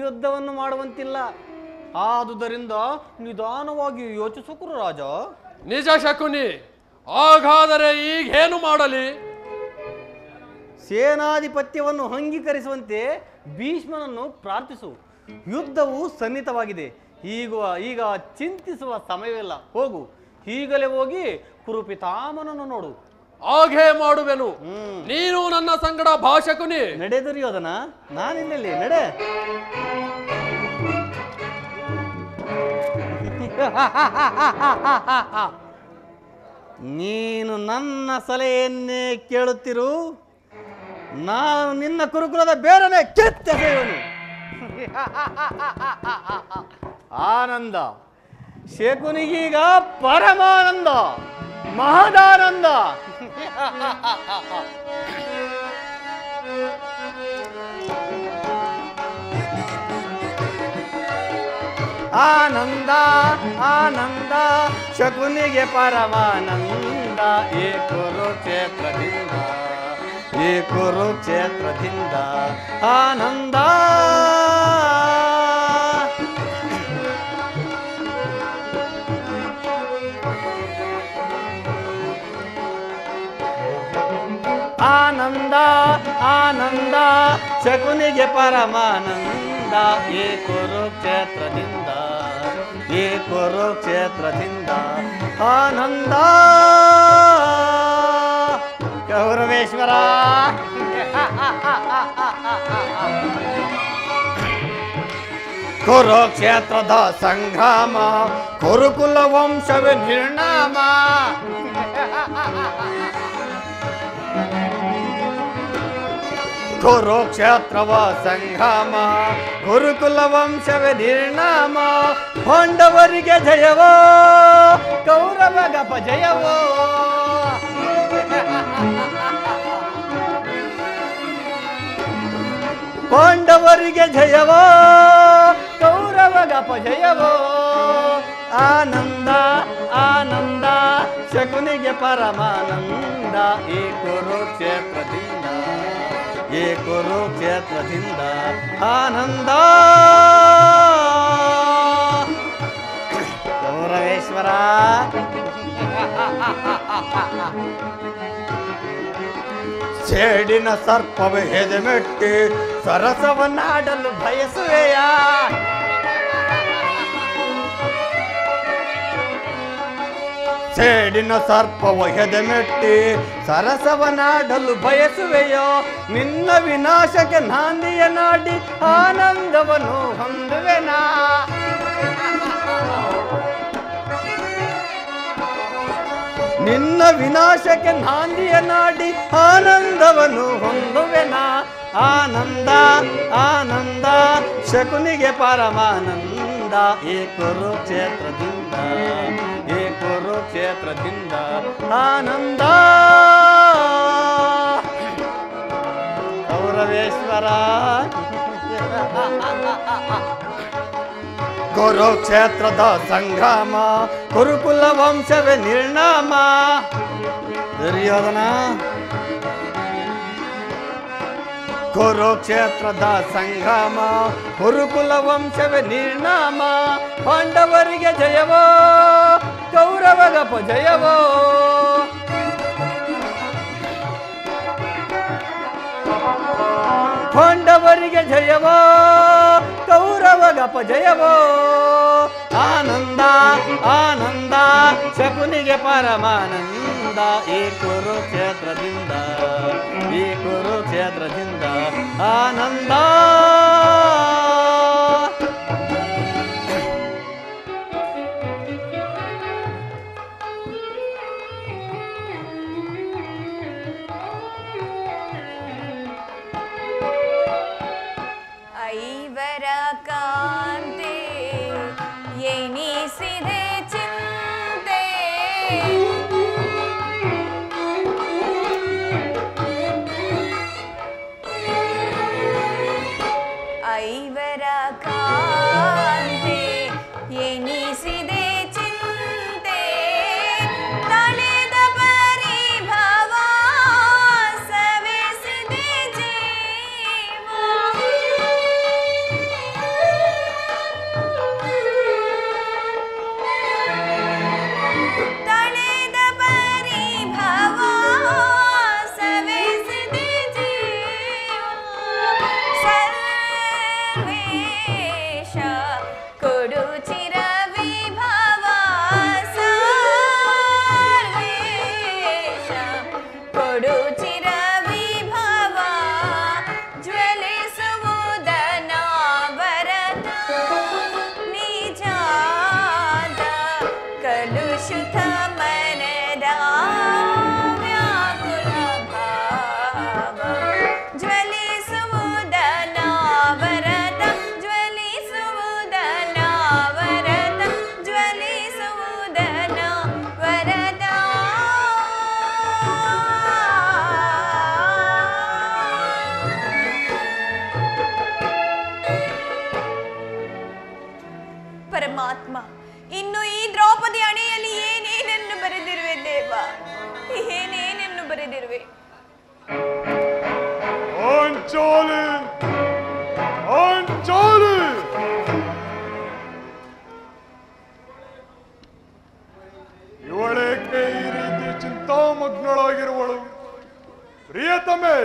ಯುದ್ಧವನ್ನು ಮಾಡುವಂತಿಲ್ಲ. ಆದುದರಿಂದ ನಿಧಾನವಾಗಿ ಯೋಚಿಸು ರಾಜ. ನಿಜ ಶಕುನಿ. ಹಾಗಾದರೆ ಈಗೇನು ಮಾಡಲಿ? ಸೇನಾಧಿಪತ್ಯವನ್ನು ಅಂಗೀಕರಿಸುವಂತೆ ಭೀಷ್ಮನನ್ನು ಪ್ರಾರ್ಥಿಸು. ಯುದ್ಧವು ಸನ್ನಿಹಿತವಾಗಿದೆ. ಈಗ ಚಿಂತಿಸುವ ಸಮಯವಿಲ್ಲ. ಹೋಗು, ಈಗಲೇ ಹೋಗಿ ಕುರುಪಿತಾಮನನ್ನು ನೋಡು. ಹಾಗೆ ಮಾಡುವೆನು. ನೀನು ನನ್ನ ಸಂಗಡ ಭಾಷಕುನಿ. ನಡೆ ದುರ್ಯೋಧನ, ನಾನಿಲ್ಲಿ ನಡೆ. ನೀನು ನನ್ನ ಸಲಹೆಯನ್ನೇ ಕೇಳುತ್ತಿರು. ನಾನು ನಿನ್ನ ಕುರುಕುಲದ ಬೇರನೆ ಕಿತ್ತೆಸೆಯುವನು. ಆನಂದ ಶಕುನಿಗೀಗ ಪರಮಾನಂದ, ಮಹದಾನಂದ. ಆನಂದ ಆನಂದ ಶಕುನಿಗೆ ಪರಮಾನಂದ. ಈ ಕುರುಕ್ಷೇತ್ರದಿಂದ, ಈ ಕುರುಕ್ಷೇತ್ರದಿಂದ ಆನಂದ. ಆನಂದ ಆನಂದ ಶಕುನಿಗೆ ಪರಮಾನಂದ. ಈ ಕುರುಕ್ಷೇತ್ರದಿಂದ, ಈ ಕುರುಕ್ಷೇತ್ರದಿಂದ ಆನಂದ. ಕೌರವೇಶ್ವರ, ಕುರುಕ್ಷೇತ್ರದ ಸಂಗ್ರಾಮ, ಕುರುಕುಲ ವಂಶವೇ ನಿರ್ಣಾಮ. ಕುರುಕ್ಷೇತ್ರವ ಸಂಗ್ರಾಮ, ಗುರುಕುಲ ವಂಶವೇ ನಿರ್ಣಾಮ. ಪಾಂಡವರಿಗೆ ಜಯವೋ, ಕೌರವಗಪ ಜಯವೋ. ಪಾಂಡವರಿಗೆ ಜಯವೋ, ಕೌರವಗಪ ಜಯವೋ. ಆನಂದ ಆನಂದ ಶಕುನಿಗೆ ಪರಮಾನಂದ. ಈ ಕುರುಕ್ಷೇತ್ರದಿಂದ, ಈ ಕುರುಕ್ಷೇತ್ರದಿಂದ ಆನಂದ. ಕೌರವೇಶ್ವರ, ಸೇಡಿನ ಸರ್ಪವೇ ಹೆದೆಮೆಟ್ಟಿ ಸರಸವನ್ನಾಡಲು ಬಯಸುವೆಯ. ಸೇಡಿನ ಸರ್ಪವ ಹೆದೆಮೆಟ್ಟಿ ಸರಸವನಾಡಲು ಬಯಸುವೆಯೋ. ನಿನ್ನ ವಿನಾಶಕ್ಕೆ ನಾಂದಿಯ ನಾಡಿ ಆನಂದವನ್ನು ಹೊಂದುವೆನಾ. ನಿನ್ನ ವಿನಾಶಕ್ಕೆ ನಾಂದಿಯ ನಾಡಿ ಆನಂದವನ್ನು ಹೊಂದುವೆನಾ. ಆನಂದ ಆನಂದ ಶಕುನಿಗೆ ಪರಮಾನಂದ ಈ ಕುರುಕ್ಷೇತ್ರದಿಂದ, ಈ ಕುರುಕ್ಷೇತ್ರದಿಂದ ಆನಂದ. ಕೌರವೇಶ್ವರ ಕುರುಕ್ಷೇತ್ರದ ಸಂಗ್ರಾಮ, ಕುರುಕುಲ ವಂಶವೇ ನಿರ್ನಾಮ. ದುರ್ಯೋಧನ ಕುರುಕ್ಷೇತ್ರದ ಸಂಗ್ರಾಮ, ಕುರುಕುಲ ವಂಶವೇ ನಿರ್ನಾಮ. ಪಾಂಡವರಿಗೆ ಜಯವೋ, ಕೌರವಗಪ ಜಯವೋ. ಪಾಂಡವರಿಗೆ ಜಯವೋ, ಕೌರವಗಪ ಜಯವೋ. ಆನಂದ ಆನಂದ ಶಕುನಿಗೆ ಪರಮಾನಂದ ಈ ಕುರುಕ್ಷೇತ್ರದಿಂದ, ಈ ಕುರುಕ್ಷೇತ್ರದಿಂದ ಆನಂದ. ಐವರ ಕಾಂತೆ ಎನಿಸಿದೆ ಚಿಂತೆ, ಐವರ ಕಾಂತೆ ಎನಿಸಿದೆ ಚಿಂತೆ. ತಳೆದ ಪರಿಭವ ಸವೆಸಿದೆ ಜೀವ. ತಳೆದ ಪರಿಭವ ಸವೆಸಿದೆ ಜೀವ. ಸರ್ವೇಶ ಕೊಡು ಚಿರ ವಿಭವ, ಸರ್ವೇಶ ಕೊಡು ಚಿರ ವಿಭವ. ಜ್ವಲಿಸುವುದನ ವರದ ನಿಜಾದ ಕಲುಷಿತ ಮನದ ವ್ಯಾಕುಲ ಭಾವ. ಜ್ವಲಿಸುವುದನ ವರದ, ಜ್ವಲಿಸುವುದನ ವರದ, ಜ್ವಲಿಸುವುದನ ವರದ. ಪರಮಾತ್ಮ, ಇನ್ನು ಈ ದ್ರೌಪದಿ ಅಣೆಯಲ್ಲಿ ಏನೇನನ್ನು ಬರೆದಿರುವೆ ದೇವ, ಏನೇನನ್ನು ಬರೆದಿರುವೆ. ಅಂಚಾಲಿ ಅಂಚಾಲಿ, ಇವಳೇಕೆ ಈ ರೀತಿ ಚಿಂತಾಮಗ್ನಳಾಗಿರುವಳು? ಪ್ರಿಯತಮೆ,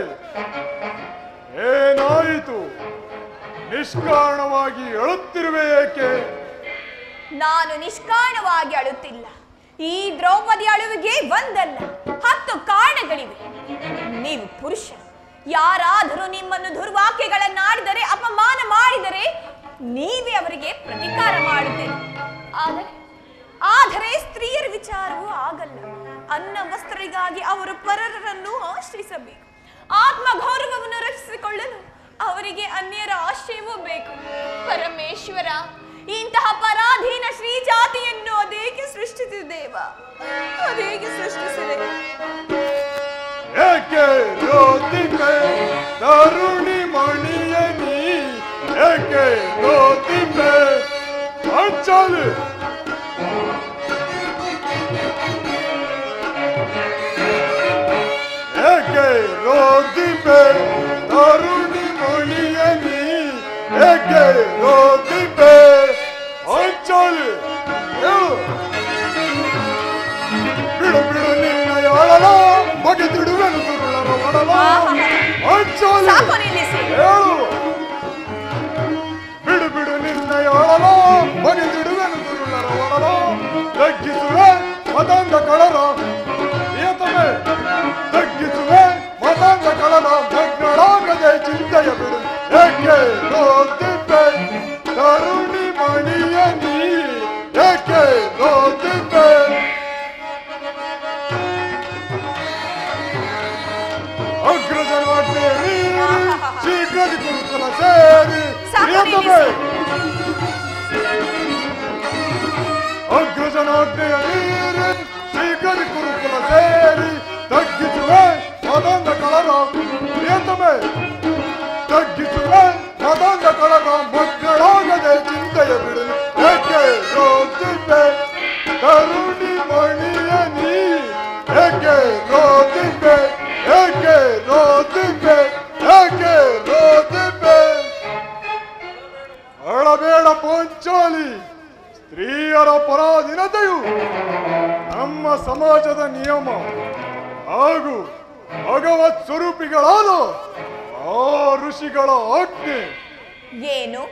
ಏನಾಯಿತು? ನಿಷ್ಕಾರಣವಾಗಿ ಅಳುತ್ತಿರುವೆ ಏಕೆ? ನಾನು ನಿಷ್ಕಾರಣವಾಗಿ ಅಳುತ್ತಿಲ್ಲ. ಈ ದ್ರೌಪದಿ ಅಳುವಿಗೆ ಒಂದಲ್ಲ 10 ಕಾರಣಗಳಿವೆ. ನೀವು ಪುರುಷ, ಯಾರಾದರೂ ನಿಮ್ಮನ್ನು ದುರ್ವಾಕ್ಯಗಳನ್ನಾಡಿದರೆ, ಅಪಮಾನ ಮಾಡಿದರೆ ನೀವೇ ಅವರಿಗೆ ಪ್ರತಿಕಾರ ಮಾಡುತ್ತೀರಿ. ಆದರೆ ಸ್ತ್ರೀಯರ ವಿಚಾರವೂ ಆಗಲ್ಲ. ಅನ್ನ ವಸ್ತ್ರರಿಗಾಗಿ ಅವರು ಪರರನ್ನು ಆಶ್ರಯಿಸಬೇಕು. ಆತ್ಮಗೌರವವನ್ನು ರಕ್ಷಿಸಿಕೊಳ್ಳಲು ಅವರಿಗೆ ಅನ್ಯರ ಆಶ್ರಯವೂ ಬೇಕು. ಪರಮೇಶ್ವರ, ಇಂತಹ ಪರಾಧೀನ ಶ್ರೀ ಜಾತಿಯನ್ನು ಅದೇಕೆ ಸೃಷ್ಟಿಸಿದೆ ದೇವ, ಅದೇಕೆ ಸೃಷ್ಟಿಸಿದೆ? ಏಕೆ ರೋದಿಪೆ ತರುಣಿ ಮಣಿಯನಿ, ಏಕೆ ರೋದಿಪೆ ಅಂಚಾಲಿ. ಏಕೆ ರೋದಿಪೆ ತರುಣಿ ಮಣಿಯನಿ, ಏಕೆ ರೋದಿಪೆ ಅಂಚಾಲಿ. ಬಿಡು ಬಿಡು ನಿನ್ನ ಯಾಳಲ ಬಗೆದಿಡುವೆನು ದುರುಳರ ಒಡ ಹೇಳಲು ಅಂಚಾಲಿ ಸಾಕು ನಿಲ್ಲಿಸಿ. ಹೇಳು. ಬಿಡು ಬಿಡು ನಿನ್ನ ಹೇಳಲು ಬಗೆದಿಡುವೆನು ದುರುಳರ ಒಡಲು ತಗ್ಗಿಸುವೆ ಮತಾಂಧ ಕಳರ ಪ್ರಿಯತಮೆ ತಗ್ಗಿಸುವೆ ಮತಾಂಧ ಕಳರ ಮಗ್ನಳಾಗದೆ ಚಿಂತೆಯ ಬಿಡು ಏಕೆ ರೋದಿಬ್ಬೆ ತರುಣಿ ಮಣಿಯ ನೀ ಏಕೆ ರೋದಿಬ್ಬೆ ಅಗ್ರಜನಾಜ್ಞೆ ಶೀಘ್ರದಿ ಗುರುಕುಲ ಸೇರಿ ಪ್ರಿಯತಮೆ ಅಗ್ರಜನಾಜ್ಞೆಯ ನೀರಿ ಶೀಘ್ರದಿ ಗುರುಕುಲ ಸೇರಿ ತಗ್ಗಿಸುವೆ ಮದಂಗ ಕಳರ ಪ್ರಿಯತಮೆ ತಗ್ಗಿಸುವೆ ಮದಂಗ ಕಳರ ಮಕ್ಕಳಾಗದೆ ಚಿಂತೆಯ ಬಿಡು ಏಕೆ ರೋದಿಬ್ಬೆ ತರುಣಿ ಮಣಿಯ ನೀ ಏಕೆ ರೋದಿಬ್ಬೆ ಏಕೆ ರೋದಿಬ್ಬೆ ಏಕೆ ರೋದಿಬ್ಬೆ ಅಳಬೇಡ ಪಂಚಾಲಿ ಸ್ತ್ರೀಯರ ಪರಾಧೀನತೆಯು ನಮ್ಮ ಸಮಾಜದ ನಿಯಮ ಹಾಗೂ ಭಗವತ್ ಸ್ವರೂಪಿಗಳಾದ ಆ ಋಷಿಗಳ ಆಜ್ಞೆ. ಏನು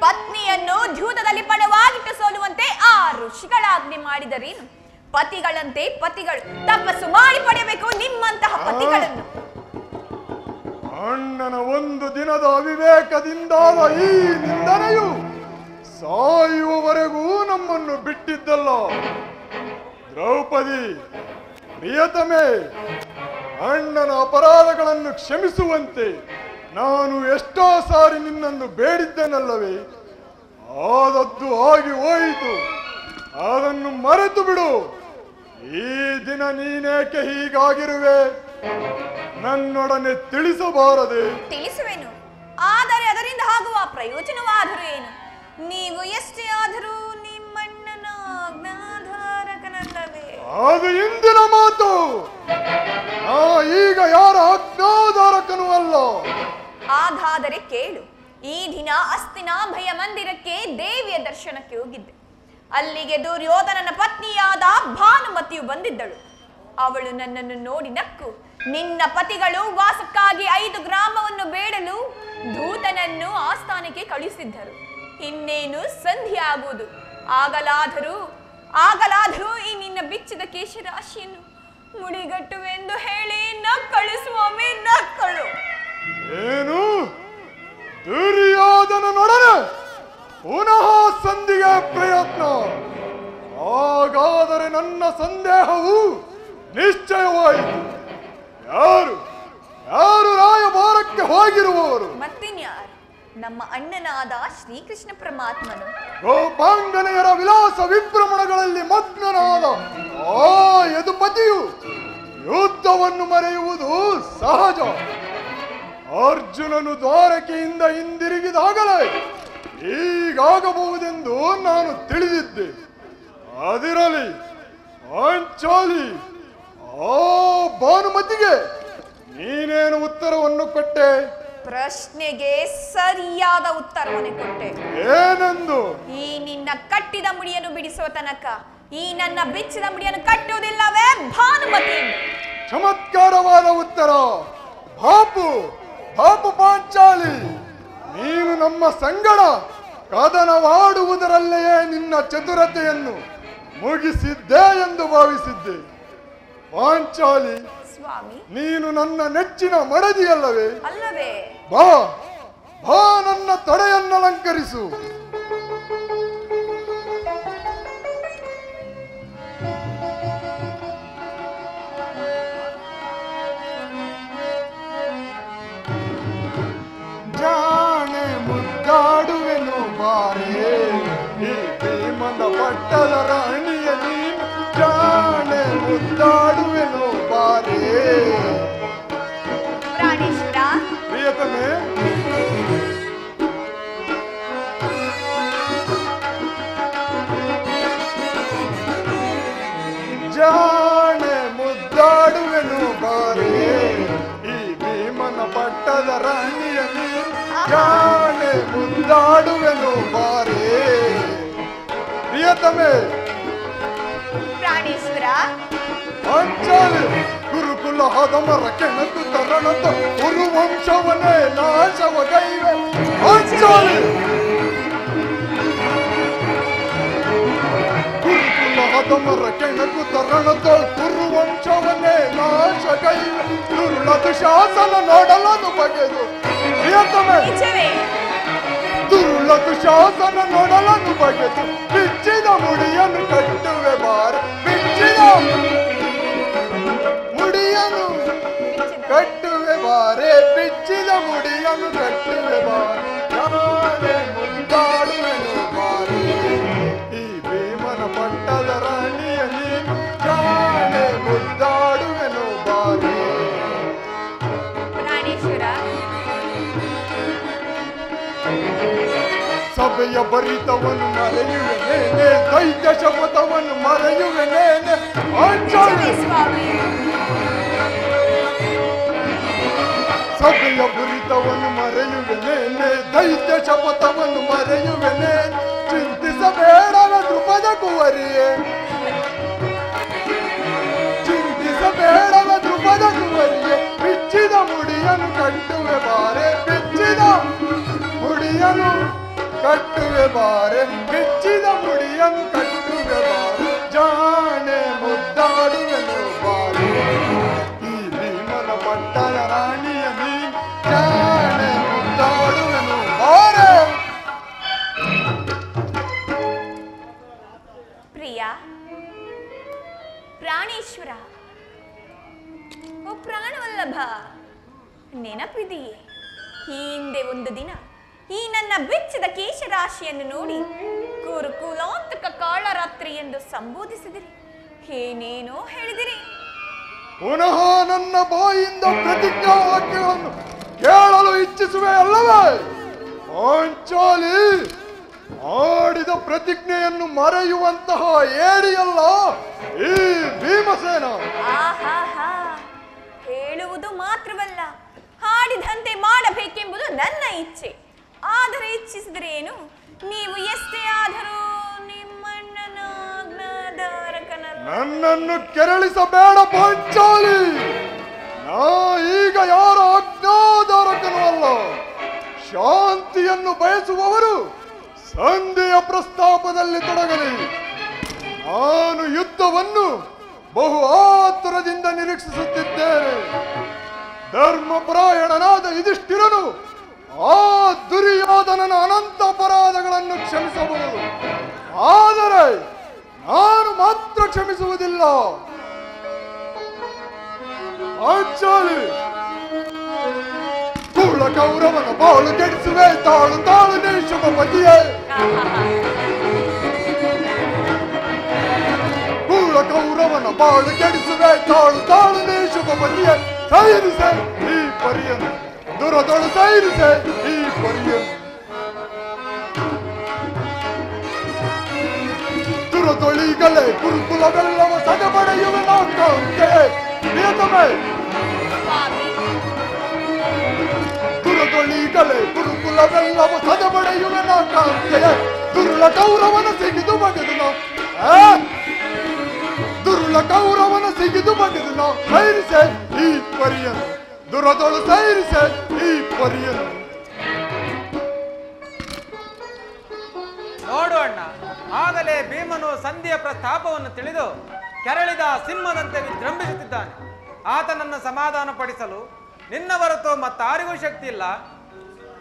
ಪತ್ನಿಯನ್ನು ದ್ಯೂತದಲ್ಲಿ ಪಣವಾಗಿಟ್ಟು ಸೋಲುವಂತೆ ಆ ಋಷಿಗಳ ಆಜ್ಞೆ ಮಾಡಿದರೇನು? ಪತಿಗಳಂತೆ ಪತಿಗಳು ತಪಸ್ಸು ಮಾಡಿ ಪಡೆಯಬೇಕು ನಿಮ್ಮಂತಹ ಪತಿಗಳನ್ನು. ಅಣ್ಣನ ಒಂದು ದಿನದ ಅವಿವೇಕದಿಂದಾದ ಈ ನಿಂದನೆಯು ಸಾಯುವವರೆಗೂ ನಮ್ಮನ್ನು ಬಿಟ್ಟಿದ್ದಲ್ಲ. ದ್ರೌಪದಿ ಪ್ರಿಯತಮೆ, ಅಣ್ಣನ ಅಪರಾಧಗಳನ್ನು ಕ್ಷಮಿಸುವಂತೆ ನಾನು ಎಷ್ಟೋ ಸಾರಿ ನಿನ್ನನ್ನು ಬೇಡಿದ್ದೇನಲ್ಲವೇ? ಆದದ್ದು ಆಗಿ ಹೋಯಿತು, ಅದನ್ನು ಮರೆತು ಬಿಡು. ಈ ದಿನ ನೀನೇಕೆ ಹೀಗಾಗಿರುವೆ ನನ್ನೊಡನೆ ತಿಳಿಸಬಾರದೆ? ತಿಳಿಸುವೆನು, ಆದರೆ ಅದರಿಂದ ಆಗುವ ಪ್ರಯೋಜನವಾದರೂ ಏನು? ನೀವು ಎಷ್ಟೇ ಆದರೂ ನಿಮ್ಮಣ್ಣನ ಆಜ್ಞಾಧಾರಕನಲ್ಲವೇ? ಅದು ಇಂದಿನ ಮಾತು. ಈಗ ಯಾರ ಆಜ್ಞಾಧಾರಕನೂ ಅಲ್ಲ. ಹಾಗಾದರೆ ಕೇಳು. ಈ ದಿನ ಅಸ್ತಿನಾಭಯ ಮಂದಿರಕ್ಕೆ ದೇವಿಯ ದರ್ಶನಕ್ಕೆ ಹೋಗಿದ್ದೆ. ಅಲ್ಲಿಗೆ ದುರ್ಯೋಧನನ ಪತ್ನಿಯಾದ ಭಾನುಮತಿಯು ಬಂದಿದ್ದಳು. ಅವಳು ನನ್ನನ್ನು ನೋಡಿ ನಕ್ಕು, ನಿನ್ನ ಪತಿಗಳು ವಾಸಕ್ಕಾಗಿ 5 ಗ್ರಾಮವನ್ನು ಬೇಡಲು ದೂತನನ್ನು ಆಸ್ಥಾನಕ್ಕೆ ಕಳುಹಿಸಿದ್ದರು. ಇನ್ನೇನು ಸಂಧಿ ಆಗುವುದು. ಆಗಲಾದರೂ ಈ ನಿನ್ನ ಬಿಚ್ಚಿದ ಕೇಶರಾಶಿಯನ್ನು ಮುಡಿಗಟ್ಟುವೆಂದು ಹೇಳಿ ನಕ್ಕಳು ಸ್ವಾಮಿ, ನಕ್ಕಳು. ಏನು ದುರ್ಯೋಧನನೊಡನೆ ಪುನಃ ಸಂಧಿಗೆ ಪ್ರಯತ್ನ? ಹಾಗಾದರೆ ನನ್ನ ಸಂದೇಹವು ನಿಶ್ಚಯವಾಯಿತು. ಯಾರು ರಾಯಭಾರಕ್ಕೆ ಹೋಗಿರುವವರು? ಮತ್ತಿನ್ಯಾರು? ನಮ್ಮ ಅಣ್ಣನಾದ ಶ್ರೀಕೃಷ್ಣ ಪರಮಾತ್ಮನು. ಗೋಪಾಂಗನೆಯರ ವಿಲಾಸ ವಿಭ್ರಮಣಗಳಲ್ಲಿ ಮಗ್ನನಾದ ಆ ಯದುಪತಿಯು ಯುದ್ಧವನ್ನು ಮರೆಯುವುದು ಸಹಜ. ಅರ್ಜುನನು ದ್ವಾರಕೆಯಿಂದ ಹಿಂದಿರುಗಿದಾಗಲೇ ಹೀಗಾಗಬಹುದೆಂದು ನಾನು ತಿಳಿದಿದ್ದೆ. ಅದಿರಲಿ ಪಾಂಚಾಲಿ, ಆ ಭಾನುಮತಿಗೆ ನೀನೇನು ಉತ್ತರವನ್ನು ಕೊಟ್ಟೆ? ಪ್ರಶ್ನೆಗೆ ಸರಿಯಾದ ಉತ್ತರವನ್ನು ಕೊಟ್ಟೆ. ಏನೆಂದು? ಈ ನಿನ್ನ ಕಟ್ಟಿದ ಮುಡಿಯನ್ನು ಬಿಡಿಸುವ ತನಕ ಈ ನನ್ನ ಬಿಚ್ಚಿದ ಮುಡಿಯನ್ನು ಕಟ್ಟುವುದಿಲ್ಲವೇ ಭಾನುಮತಿ? ಚಮತ್ಕಾರವಾದ ಉತ್ತರ. ಬಾಪು ಪಾಂಚಾಲಿ, ನೀನು ನಮ್ಮ ಸಂಗಡ ಕದನವಾಡುವುದರಲ್ಲೆಯೇ ನಿನ್ನ ಚತುರತೆಯನ್ನು ಮುಗಿಸಿದ್ದೆ ಎಂದು ಭಾವಿಸಿದ್ದೆ. ಪಾಂಚಾಲಿ, ಸ್ವಾಮಿ, ನೀನು ನನ್ನ ನೆಚ್ಚಿನ ಮಡದಿಯಲ್ಲವೇ? ಅಲ್ಲವೇ? ಬಾ ನನ್ನ ತಡೆಯನ್ನಲಂಕರಿಸು. ಜಾಣೆ ಮುದ್ದಾಡುವೆನು ಬಾರೇ, ಈ ಭೀಮನ ಪಟ್ಟದ ರಾಣಿಯ ನೀನು. ಜಾಣೆ ಮುದ್ದಾಡುವೆನು ಬಾರೇ. ಪ್ರಾಣೇಶ್ವರ, ಪ್ರಿಯತಮೆ, ಜಾಣೆ ಮುದ್ದಾಡುವೆನು ಬಾರೇ, ಈ ಭೀಮನ ಪಟ್ಟದ ರಾಣಿಯ ನೀನು. ಜಾಣೆ ಮುದ್ದಾಡುವೆನು ಬಾರೇ. ಪ್ರಿಯತಮೆ, ಪ್ರಾಣೇಶ್ವರ, ಪಾಂಚಾಲಿ, ಗುರುಕುಲ ಕುರುಕುಲ ಹದಮರ ಕೆಣಕು ತರಣದ ಕುರುವಂಶವನ್ನೇ ನಾಶವಗೈವೆ ಅಂಚಾಲಿ ಕುರುಕುಲ ಹದಮರ ಕೆಣಕು ತರಣದ ಕುರುವಂಶವನ್ನೇ ನಾಶಗೈವೆ ದುರುಳದು ಶಾಸನ ನೋಡಲದು ಬಗೆದು ದುರುಳದು ಶಾಸನ ನೋಡಲದು ಬಗೆದು ಬಿಚ್ಚಿದ ಮುಡಿಯನ್ನು ಕಟ್ಟುವೆ ಬಾರ ಬಿಚ್ಚಿದ ಮುಡಿಯನ್ನು ಕಟ್ಟುವೆ ಬಾರೆ ಬಿಚ್ಚಿದ ಮುಡಿಯನ್ನು ಕಟ್ಟುವೆ ಬಾರೆ ಮುಂದಾಡುವೆನು ಬಾರೆ ಈ ಭೀಮನ ಪಟ್ಟದ ರಾಣಿಯಲ್ಲಿ ಜಾಣೆ ಮುದ್ದಾಡುವೆನು ಬಾರೆ ಸಭೆಯ ಬರಿತವನ್ನು ಮರೆಯುವೆನೇನೆ ದೈತ್ಯ ಶಪಥವನ್ನು ಮರೆಯುವೆನೇನೆ ಸಭೆಯ ಬರಿತವನ್ನು ಮರೆಯುವೆನೇನೆ ದೈತ್ಯ ಶಪಥವನ್ನು ಮರೆಯುವೆನೆ ಚಿಂತಿಸಬೇಡವ ದೃಪದ ಕುವರಿಯೇ ಚಿಂತಿಸಬೇಡವ ದೃಪದ ಕುವರಿಯೇ ಬಿಚ್ಚಿದ ಮುಡಿಯನ್ನು ಕಟ್ಟುವೆ ಬಾರೆ ಬಿಚ್ಚಿದ ಮುಡಿಯನ್ನು ಕಟ್ಟುವೆ ಬಾರೆ ಬಿಚ್ಚಿದ ಮುಡಿಯನ್ನು ಕಟ್ಟುವೆ ಬಾರೆ ಜಾಣೆ ಮುದ್ದಾಡುವೆನು ಬಾರೆ ಈ ಭೀಮನ ಪಟ್ಟಣ ರಾಣಿಯ ನೀ ಜಾಣೆ ಮುದ್ದಾಡುವೆನು ಬಾರೆ ಪ್ರಿಯ ಪ್ರಾಣೇಶ್ವರ ಓ ಪ್ರಾಣವಲ್ಲಭ ನೆನಪಿದೆಯೇ ಹಿಂದೆ ಒಂದು ದಿನ ಈ ನನ್ನ ಬೆಚ್ಚದ ಕೇಶರಾಶಿಯನ್ನು ನೋಡಿ ಕುರುಕುಲಾಂತಕ ಕಾಳರಾತ್ರಿ ಎಂದು ಸಂಬೋಧಿಸಿದಿರಿ ಏನೇನೋ ಹೇಳಿದಿರಿ ಪುನಃ ನನ್ನ ಬಾಯಿಂದ ಪ್ರತಿಜ್ಞಾ ವಾಕ್ಯಗಳನ್ನು ಕೇಳಲು ಇಚ್ಛಿಸುವೆ ಅಲ್ಲವೇ ಪಾಂಚಾಲಿ ಆಡಿದ ಪ್ರತಿಜ್ಞೆಯನ್ನು ಮರೆಯುವಂತಹ ಏಡಿಯಲ್ಲ ಈ ಭೀಮಸೇನ ಆಹಾಹಾ ಹೇಳುವುದು ಮಾತ್ರವಲ್ಲ ಹಾಡಿದಂತೆ ಮಾಡಬೇಕೆಂಬುದು ನನ್ನ ಇಚ್ಛೆ ಆದರೆ ಇಚ್ಛಿಸಿದರೆ ಏನು ನೀವು ಎಷ್ಟೇ ಆದರೂ ನಿಮ್ಮಣ್ಣನ ನನ್ನನ್ನು ಕೆರಳಿಸಬೇಡ ಪಾಂಚಾಲಿ ನಾ ಈಗ ಯಾರ ಆಜ್ಞಾಧಾರಕನೂ ಅಲ್ಲ ಶಾಂತಿಯನ್ನು ಬಯಸುವವರು ಸಂಧಿಯ ಪ್ರಸ್ತಾಪದಲ್ಲಿ ತೊಡಗಲಿ ನಾನು ಯುದ್ಧವನ್ನು ಬಹು ಆತುರದಿಂದ ನಿರೀಕ್ಷಿಸುತ್ತಿದ್ದೇನೆ ಧರ್ಮಪರಾಯಣನಾದ ಯುಧಿಷ್ಠಿರನು ಆ ದುರ್ಯೋಧನನ ಅನಂತ ಅಪರಾಧಗಳನ್ನು ಕ್ಷಮಿಸಬಹುದು ಆದರೆ ನಾನು ಮಾತ್ರ ಕ್ಷಮಿಸುವುದಿಲ್ಲ ಆಚಾರ್ಯ ಕುಳ ಕೌರವನ ಬಾಳು ಕೆಡಿಸುವೆ ತಾಳು ತಾಳು ನೀ ಶುಭಪತಿಯೇ ಕುಳ ಕೌರವನ ಬಾಳು ಕೆಡಿಸುವೆ ತಾಳು ತಾಳು ನೀ ಶುಭಪತಿಯೇ ಸೈರಿಸೆ ಈ ಪರಿಯನ್ನು ದುರದೊಳು ಸೈರಿಸೆ ಈ ಪರಿಯನ್ನು ದುರದೊಳಿಗಲೇ ಗುರುಕುಲವೆಲ್ಲವ ಸದಬಡೆಯುವೆ ನಾಕಾಂತೆ ಪ್ರಿಯತಮೆ ದುರದೊಳಿಗಲೇ ಗುರುಕುಲವೆಲ್ಲವ ಸದಬಡೆಯುವೆ ನಾಕಾಂತೆ ದುರುಳ ಕೌರವನ ಸಿಗಿದು ಬಗೆದು ದುರುಳ ಕೌರವನ ಸಿಗಿದು ಬಗೆದು ನಾವು ಸೈರಿಸೆ ಈ ಪರಿಯನ್ನು ದುರದೊಳು ಸೈರಿಸೆ ಈ ಪರಿಯನ್ನು ನೋಡು ಅಣ್ಣ ಆಗಲೇ ಭೀಮನು ಸಂಧಿಯ ಪ್ರಸ್ತಾಪವನ್ನು ತಿಳಿದು ಕೆರಳಿದ ಸಿಂಹದಂತೆ ವಿಜೃಂಭಿಸುತ್ತಿದ್ದಾನೆ ಆತನನ್ನು ಸಮಾಧಾನ ಪಡಿಸಲು ನಿನ್ನ ಹೊರತು ಮತ್ತಾರಿಗೂ ಶಕ್ತಿ ಇಲ್ಲ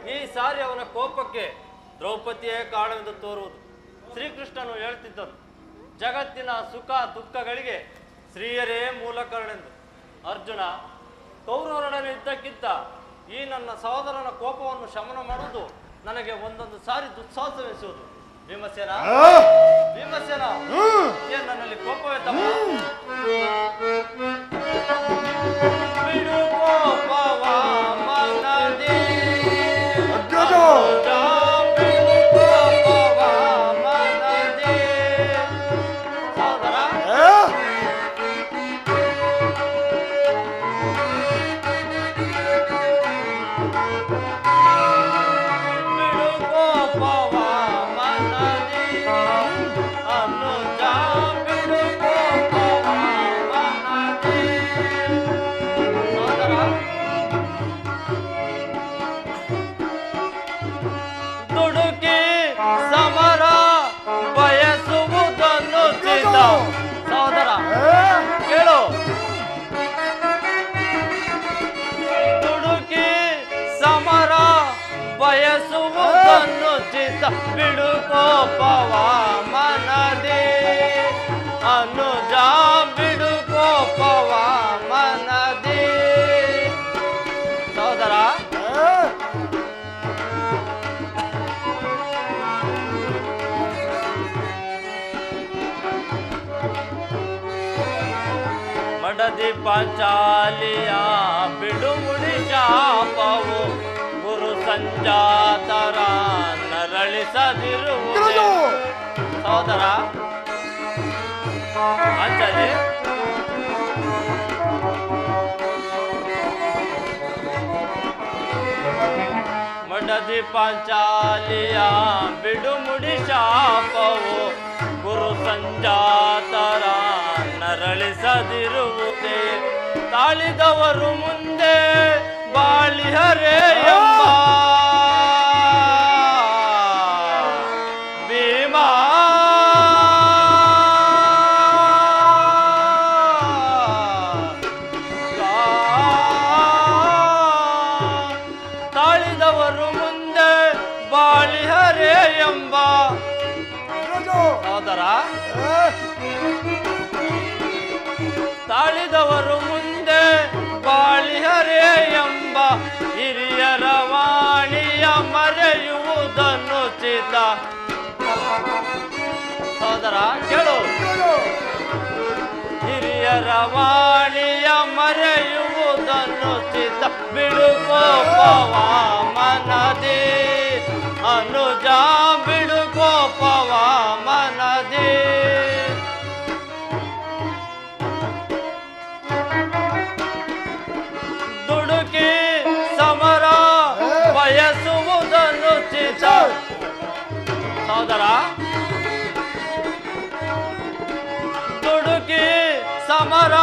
ಈ ಸಾರಿ ಅವನ ಕೋಪಕ್ಕೆ ದ್ರೌಪದಿಯೇ ಕಾರಣವೆಂದು ತೋರುವುದು ಶ್ರೀಕೃಷ್ಣನು ಹೇಳ್ತಿದ್ದನು ಜಗತ್ತಿನ ಸುಖ ದುಃಖಗಳಿಗೆ ಸ್ತ್ರೀಯರೇ ಮೂಲ ಕಾರಣವೆಂದು ಅರ್ಜುನ ಕೌರವರೊಡನೆ ಇದ್ದಕ್ಕಿದ್ದ ಈ ನನ್ನ ಸಹೋದರನ ಕೋಪವನ್ನು ಶಮನ ಮಾಡುವುದು ನನಗೆ ಒಂದೊಂದು ಸಾರಿ ದುಸ್ಸಾಹಸವೆನಿಸುವುದು ಭೀಮಸೇನ ಭೀಮಸೇನ ಏನ್ ನನ್ನಲ್ಲಿ ಕೋಪವೇ ತಮ್ಮ ಬಿಡು ಕೋಪವ ಮನದಿ ಆ ಮಡದಿ ಪಾಂಚಾಲಿಯ ಬಿಡುಮುಡಿ ಶಾಪವು ಗುರು ಸಂಜಾತರ ನರಳಿಸದಿರುವುದು ಸಹೋದರ ಅಂಜಲಿ ಮಡದಿ ಪಾಂಚಾಲಿಯ ಬಿಡುಮುಡಿ ಶಾಪವು ಗುರು ಸಂಜಾತರ ನರಳಿಸದಿರುವುದೇ ತಾಳಿದವರು ಮುಂದೆ ಬಾಳಿಹರೇ ಎಂಬ ಭೀಮಾ ತಾಳಿದವರು ಮುಂದೆ ಬಾಳಿಹರೇ ಎಂಬ ಸಹೋದರ ತಾಳಿದವರು ಮುಂದೆ ಬಾಳಿಹರೇ ಎಂಬ ಹಿರಿಯರ ವಾಣಿಯ ಮರೆಯುವುದನ್ನು ಚಿತ ಸಹೋದರ ಕೇಳು ಹಿರಿಯರ ವಾಣಿಯ ಮರೆಯುವುದನ್ನು ಚಿತ ಬಿಡುಕೋಪವ ಮನದಿ ಅನುಜ ಬಿಡುಕೋಪವ ಮನದಿ ದುಡುಕಿ ಸಮರ ಬಯಸುವುದನ್ನು ಚಿತ ಸಹೋದರ ದುಡುಕಿ ಸಮರ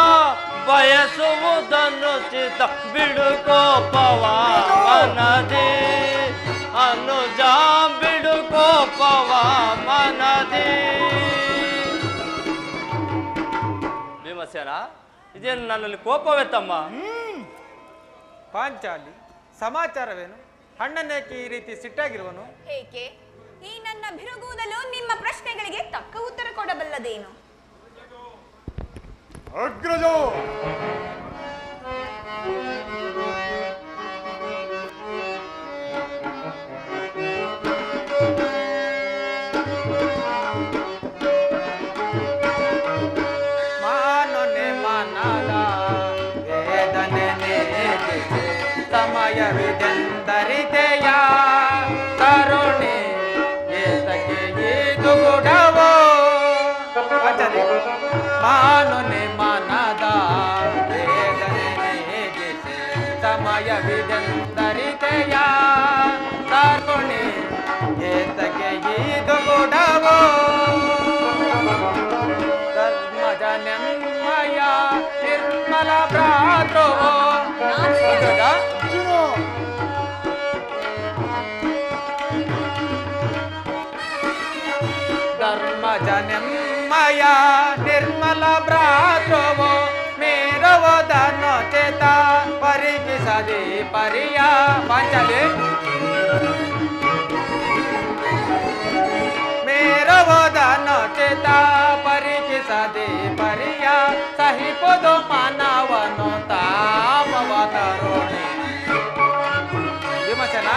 ಬಯಸುವುದನ್ನು ಚಿತ ಬಿಡುಕೋಪವ ಮನದಿ ಅನುಜ ಬಿಡುಕೋಪವ ಮನದಿ ಭೀಮಸೇನ ಇದೇನು ನನ್ನಲ್ಲಿ ಕೋಪವೇ ತಮ್ಮ ಪಾಂಚಾಲಿ ಸಮಾಚಾರವೇನು ಅಣ್ಣನೇಕೆ ಈ ರೀತಿ ಸಿಟ್ಟಾಗಿರುವನು ಏಕೆ ಈ ನನ್ನ ಬಿರುಗೂದಲು ನಿಮ್ಮ ಪ್ರಶ್ನೆಗಳಿಗೆ ತಕ್ಕ ಉತ್ತರ ಕೊಡಬಲ್ಲದೇನು ಅಗ್ರಜ ಮಾನನೆ ಮನದ ವೇದನೆ ಸಮಯವಿದೆಂದರಿದೆಯ ಕರುಣೆ ಏತಕ್ಕೆ ಇದು ಗುಡವೋ ಮಾನನೆ ಮನದ ವೇದನೆ ಸಮಯವಿದೆಂದರಿದೆಯ ಕರುಣೆ ಏತಕ್ಕೆ ಇದು ಗುಡವೋ ಧರ್ಮಜನೆಮ್ಮಯ ನಿರ್ಮಲ ಭ್ರಾತೃ ಧರ್ಮಜನೆಮ್ಮಯ ನಿರ್ಮಲ ಭ್ರಾತೃವು ಮೇರವದನ್ನು ಚೇತ ಪರಿಗಿಸದೆ ಪರಿಯ ಪಾಂಚಾಲಿ ಮೇರವದನ್ನು ಚೇತ ಪರಿಗಿಸದೆ ಪರಿಯ ಸಹಿಪುದು ಮಾನವನು ತಾಪವ ತರುಣಿ ವಿಮರ್ಶನ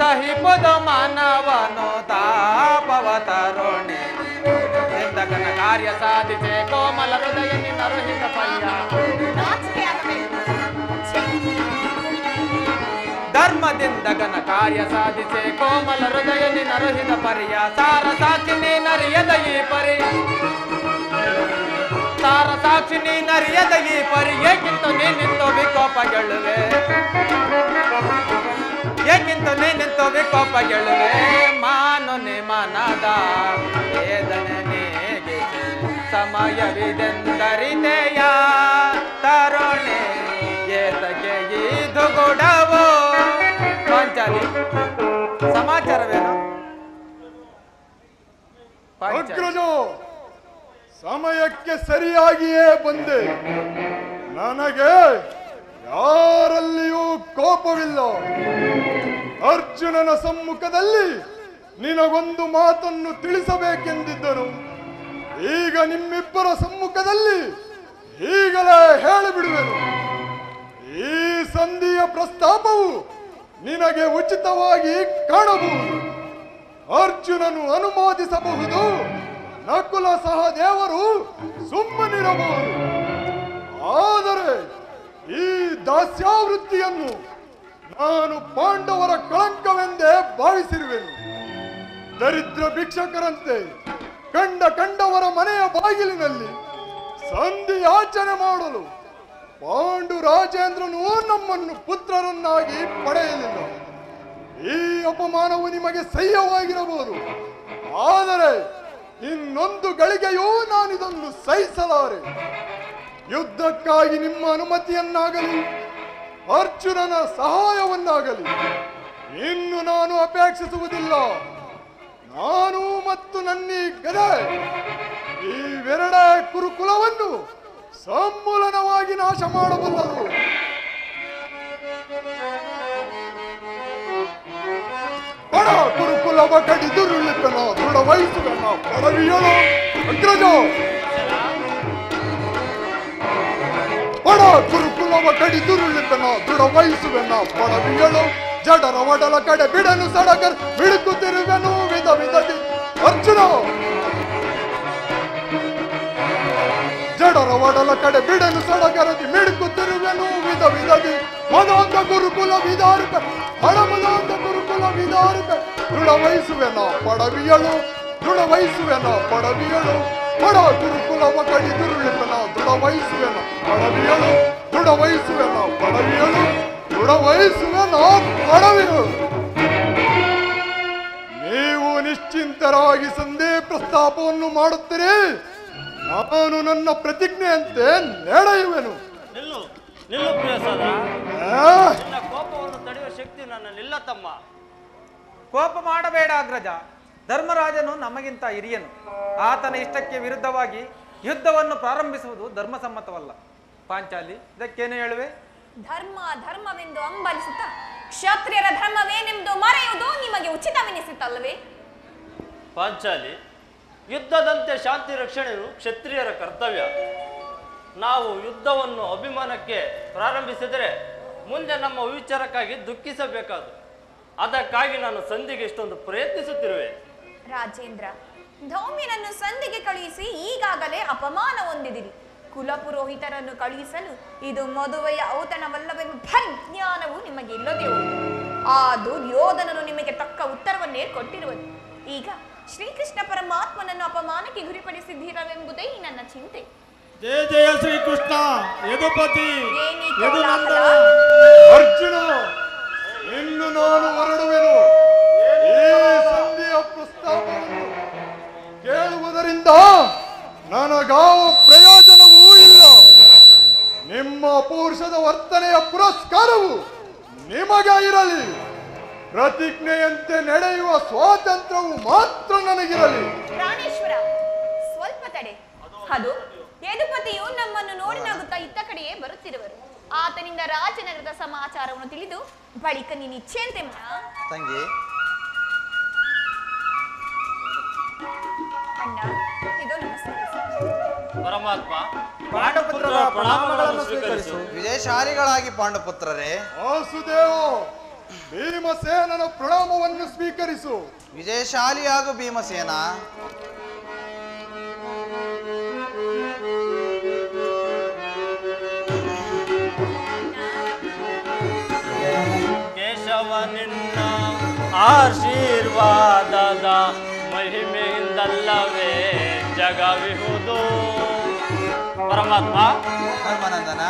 ಸಹಿಪುದು ಮಾನವನು ತಾಪವ ತರುಣಿ ನಿಂದಕನ ಕಾರ್ಯ ಸಾಧಿಸೆ ಕೋಮಲ ಹೃದಯ ನಿನ್ನರುಹಿತ ಪಯ್ಯ ಧರ್ಮದಿಂದ ಘನ ಕಾರ್ಯ ಸಾಧಿಸೆ ಕೋಮಲ ಹೃದಯ ನಿನ್ನರುಹಿತ ಪರಿಯ ಸಾರ ಸಾಕ್ಷಿ ನೀನರಿಯದ ಈ ಪರಿ ಸಾರ ಸಾಕ್ಷಿ ನೀನರಿಯದ ಈ ಪರಿ ಏಕಿಂತು ನೀನಿಂತು ವಿಕೋಪ ಗೆಳುವೆ ಏಕಿಂತು ನೀನಿಂತು ವಿಕೋಪ ಗೆಳುವೆ ಮಾನನೆ ಮನದ ವೇದನೆ ನೇಗೆ ಸಮಯವಿದೆಂದರಿದೆಯ ತರುಣೆ ಏತಕ್ಕೆ ಇದು ಗುಡವೋ ಪಾಂಚಾಲಿ ಸಮಾಚಾರವೇನು ಅಗ್ರಜ ಸಮಯಕ್ಕೆ ಸರಿಯಾಗಿಯೇ ಬಂದೆ ನನಗೆ ಯಾರಲ್ಲಿಯೂ ಕೋಪವಿಲ್ಲ ಅರ್ಜುನನ ಸಮ್ಮುಖದಲ್ಲಿ ನಿನಗೊಂದು ಮಾತನ್ನು ತಿಳಿಸಬೇಕೆಂದಿದ್ದರು ಈಗ ನಿಮ್ಮಿಬ್ಬರ ಸಮ್ಮುಖದಲ್ಲಿ ಈಗಲೇ ಹೇಳಿಬಿಡುವೆನು ಈ ಸಂಧಿಯ ಪ್ರಸ್ತಾಪವು ನಿನಗೆ ಉಚಿತವಾಗಿ ಕಾಣಬಹುದು ಅರ್ಜುನನು ಅನುಮೋದಿಸಬಹುದು ನಕುಲ ಸಹದೇವರು ಸುಮ್ಮನಿರಬಹುದು. ಆದರೆ ಈ ದಾಸ್ಯಾವೃತ್ತಿಯನ್ನು ನಾನು ಪಾಂಡವರ ಕಳಂಕವೆಂದೇ ಭಾವಿಸಿರುವೆನು. ದರಿದ್ರ ಭಿಕ್ಷಕರಂತೆ ಕಂಡವರ ಮನೆಯ ಬಾಗಿಲಿನಲ್ಲಿ ಸಂಧಿ ಯಾಚನೆ ಮಾಡಲು ಪಾಂಡು ರಾಜೇಂದ್ರನು ನಮ್ಮನ್ನು ಪುತ್ರರನ್ನಾಗಿ ಪಡೆಯಲಿಲ್ಲ. ಈ ಅಪಮಾನವು ನಿಮಗೆ ಸಹ್ಯವಾಗಿರಬಹುದು, ಆದರೆ ಇನ್ನೊಂದು ಗಳಿಗೆಯೂ ನಾನಿದನ್ನು ಸಹಿಸಲಾರೆ. ಯುದ್ಧಕ್ಕಾಗಿ ನಿಮ್ಮ ಅನುಮತಿಯನ್ನಾಗಲಿ ಅರ್ಜುನನ ಸಹಾಯವನ್ನಾಗಲಿ ಇನ್ನು ನಾನು ಅಪೇಕ್ಷಿಸುವುದಿಲ್ಲ. ನಾನು ಮತ್ತು ನನ್ನೀ ಗದೆ ಇವೆರಡೇ ಕುರುಕುಲವನ್ನು ಸಮೂಲನವಾಗಿ ನಾಶ ಮಾಡಬಲ್ಲರು. ಬಡ ಕುರುಕುಲವ ಕಡಿದುರುಳಿತನ ದೃಢವಹಿಸುವೆನ ಪಡವಿಯಳು ಅಗ್ರಜ. ಬಡ ಕುರುಕುಲವ ಕಡಿದುರುಳಿತನ ದೃಢವಹಿಸುವೆನ ಪಡವಿಯಳು. ಜಡರ ಒಡಲ ಕಡೆ ಬಿಡನು ಸಡಗರ್ ಬಿಡುಕುತ್ತಿರುವೆನು ವಿಧ ವಿಧದಿ ಅರ್ಜುನ. ಜಡರ ಒಡಲ ಕಡೆ ಬಿಡನು ಸಡಗರದಿ ಮಿಡುಕುತ್ತಿರುವೆನು ವಿಧ ವಿಧದಿ. ಮದಾಂತ ಗುರುಕುಲ ವಿದಾರುಕ ಹಳಮದಾಂತ ಗುರುಕುಲ ವಿದಾರುಕ ದೃಢವಹಿಸುವೆನ ಪಡವಿಯಳು ದೃಢವಹಿಸುವೆನ ಪಡವಿಯಳು. ಬಡ ಗುರುಕುಲವ ಕಡಿದುರುಳಿತನ ದೃಢವಹಿಸುವೆನ ಪಡವಿಯಳು ದೃಢವಹಿಸುವೆನ ಪಡವಿಯಳು ದೃಢವಹಿಸುವೆನ ಪಡವಿಯಳು. ನೀವು ನಿಶ್ಚಿಂತರಾಗಿ ಸಂಧಿ ಪ್ರಸ್ತಾಪವನ್ನು ಮಾಡುತ್ತೀರಿ, ನಾನು ನನ್ನ ಪ್ರತಿಜ್ಞೆಯಂತೆ ನಡೆಯುವೆನು. ನಿಲ್ಲು ನಿಲ್ಲು ಪ್ರಿಯಸದ, ನಿನ್ನ ಕೋಪವನ್ನು ತಡೆಯುವ ಶಕ್ತಿ ನನ್ನಲ್ಲಿಲ್ಲ ತಮ್ಮ. ಕೋಪ ಮಾಡಬೇಡ ಅಗ್ರಜ. ಧರ್ಮರಾಜನು ನಮಗಿಂತ ಹಿರಿಯನು. ಆತನ ಇಷ್ಟಕ್ಕೆ ವಿರುದ್ಧವಾಗಿ ಯುದ್ಧವನ್ನು ಪ್ರಾರಂಭಿಸುವುದು ಧರ್ಮಸಮ್ಮತವಲ್ಲ. ಪಾಂಚಾಲಿ, ಇದಕ್ಕೇನು ಹೇಳುವೆ? ಧರ್ಮವೆಂದು ಅಂಬಲಿಸುತ್ತ ಕ್ಷತ್ರಿಯರ ಧರ್ಮವೇನೆಂದು ಮರೆಯುವುದು ನಿಮಗೆ ಉಚಿತವೆನಿಸಿತಲ್ಲವೇ? ಪಾಂಚಾಲಿ, ಯುದ್ಧದಂತೆ ಶಾಂತಿ ರಕ್ಷಣೆಯು ಕ್ಷತ್ರಿಯರ ಕರ್ತವ್ಯ. ನಾವು ಯುದ್ಧವನ್ನು ಅಭಿಮಾನಕ್ಕೆ ಪ್ರಾರಂಭಿಸಿದರೆ ಮುಂದೆ ನಮ್ಮ ವಿಚಾರಕ್ಕಾಗಿ ದುಃಖಿಸಬೇಕಾದು. ಅದಕ್ಕಾಗಿ ನಾನು ಸಂಧಿಗೆ ಇಷ್ಟೊಂದು ಪ್ರಯತ್ನಿಸುತ್ತಿರುವೆ. ರಾಜೇಂದ್ರ, ಧೌಮ್ಯನನ್ನು ಸಂಧಿಗೆ ಕಳುಹಿಸಿ ಈಗಾಗಲೇ ಅಪಮಾನ ಹೊಂದಿದಿರಿ. ಕುಲಪುರೋಹಿತರನ್ನು ಕಳುಹಿಸಲು ಇದು ಮದುವೆಯ ಔತಣವಲ್ಲವೆಂಬ ಪರಿಜ್ಞಾನವು ನಿಮಗೆ ಇಲ್ಲದೆ ಹೋಯಿತು. ಆ ದುರ್ಯೋಧನನು ನಿಮಗೆ ತಕ್ಕ ಉತ್ತರವನ್ನೇ ಕೊಟ್ಟಿರುವುದು. ಈಗ ಶ್ರೀಕೃಷ್ಣ ಪರಮಾತ್ಮನನ್ನು ಅಪಮಾನಕ್ಕೆ ಗುರಿಪಡಿಸಿದ್ದೀರವೆಂಬುದೇ ನನ್ನ ಚಿಂತೆ. ಜಯ ಜಯ ಶ್ರೀಕೃಷ್ಣ ಯದುಪತಿ ಅರ್ಜುನ, ಇನ್ನು ನಾನು ಹೊರಡುವೆನು. ಈ ಸಂಧಿಯ ಪ್ರಸ್ತಾಪವನ್ನು ಕೇಳುವುದರಿಂದ ನನಗಾವ ಪ್ರಯೋಜನವೂ ಇಲ್ಲ. ನಿಮ್ಮ ಪೌರುಷದ ವರ್ತನೆಯ ಪುರಸ್ಕಾರವು ನಿಮಗೆ ಇರಲಿ. ಪ್ರತಿಜ್ಞೆಯಂತೆ ನಡೆಯುವ ಸ್ವಾತಂತ್ರ್ಯವು ಮಾತ್ರ ನನಗಿರಲಿ. ಪ್ರಾಣೇಶ್ವರ, ಸ್ವಲ್ಪ ತಡೆ. ಅದು ಯದುಪತಿಯು ನಮ್ಮನ್ನು ನೋಡಿ ನಗುತ್ತಾ ಇತ್ತ ಕಡೆಯೇ ಬರುತ್ತಿರುವರು. ಆತನಿಂದ ರಾಜನಗರದ ಸಮಾಚಾರವನ್ನು ತಿಳಿದು ಬಳಿಕ ನೀನು ಇಚ್ಛೆಯಂತೆ ತಂಗಿ. ಅಣ್ಣ, ಇದು ನಮಸ್ಕಾರ. ಪರಮಾತ್ಮ, ಪಾಂಡಪುತ್ರರ ಪ್ರಣಾಮಗಳನ್ನು ಸ್ವೀಕರಿಸು. ವಿಜಯಶಾಲಿಗಳಾಗಿ ಪಾಂಡುಪುತ್ರರೇ. ವಾಸುದೇವ, ಭೀಮಸೇನನ ಪ್ರಣಾಮವನ್ನು ಸ್ವೀಕರಿಸು. ವಿಜಯಶಾಲಿಯಾಗು ಭೀಮಸೇನ. ಕೇಶವ ನಿನ್ನ ಆಶೀರ್ವಾದದ ಮಹಿಮೆಯಿಂದಲ್ಲವೇ ಜಗವಿಹುದು. ಪರಮಾತ್ಮ, ಧರ್ಮನಂದನ,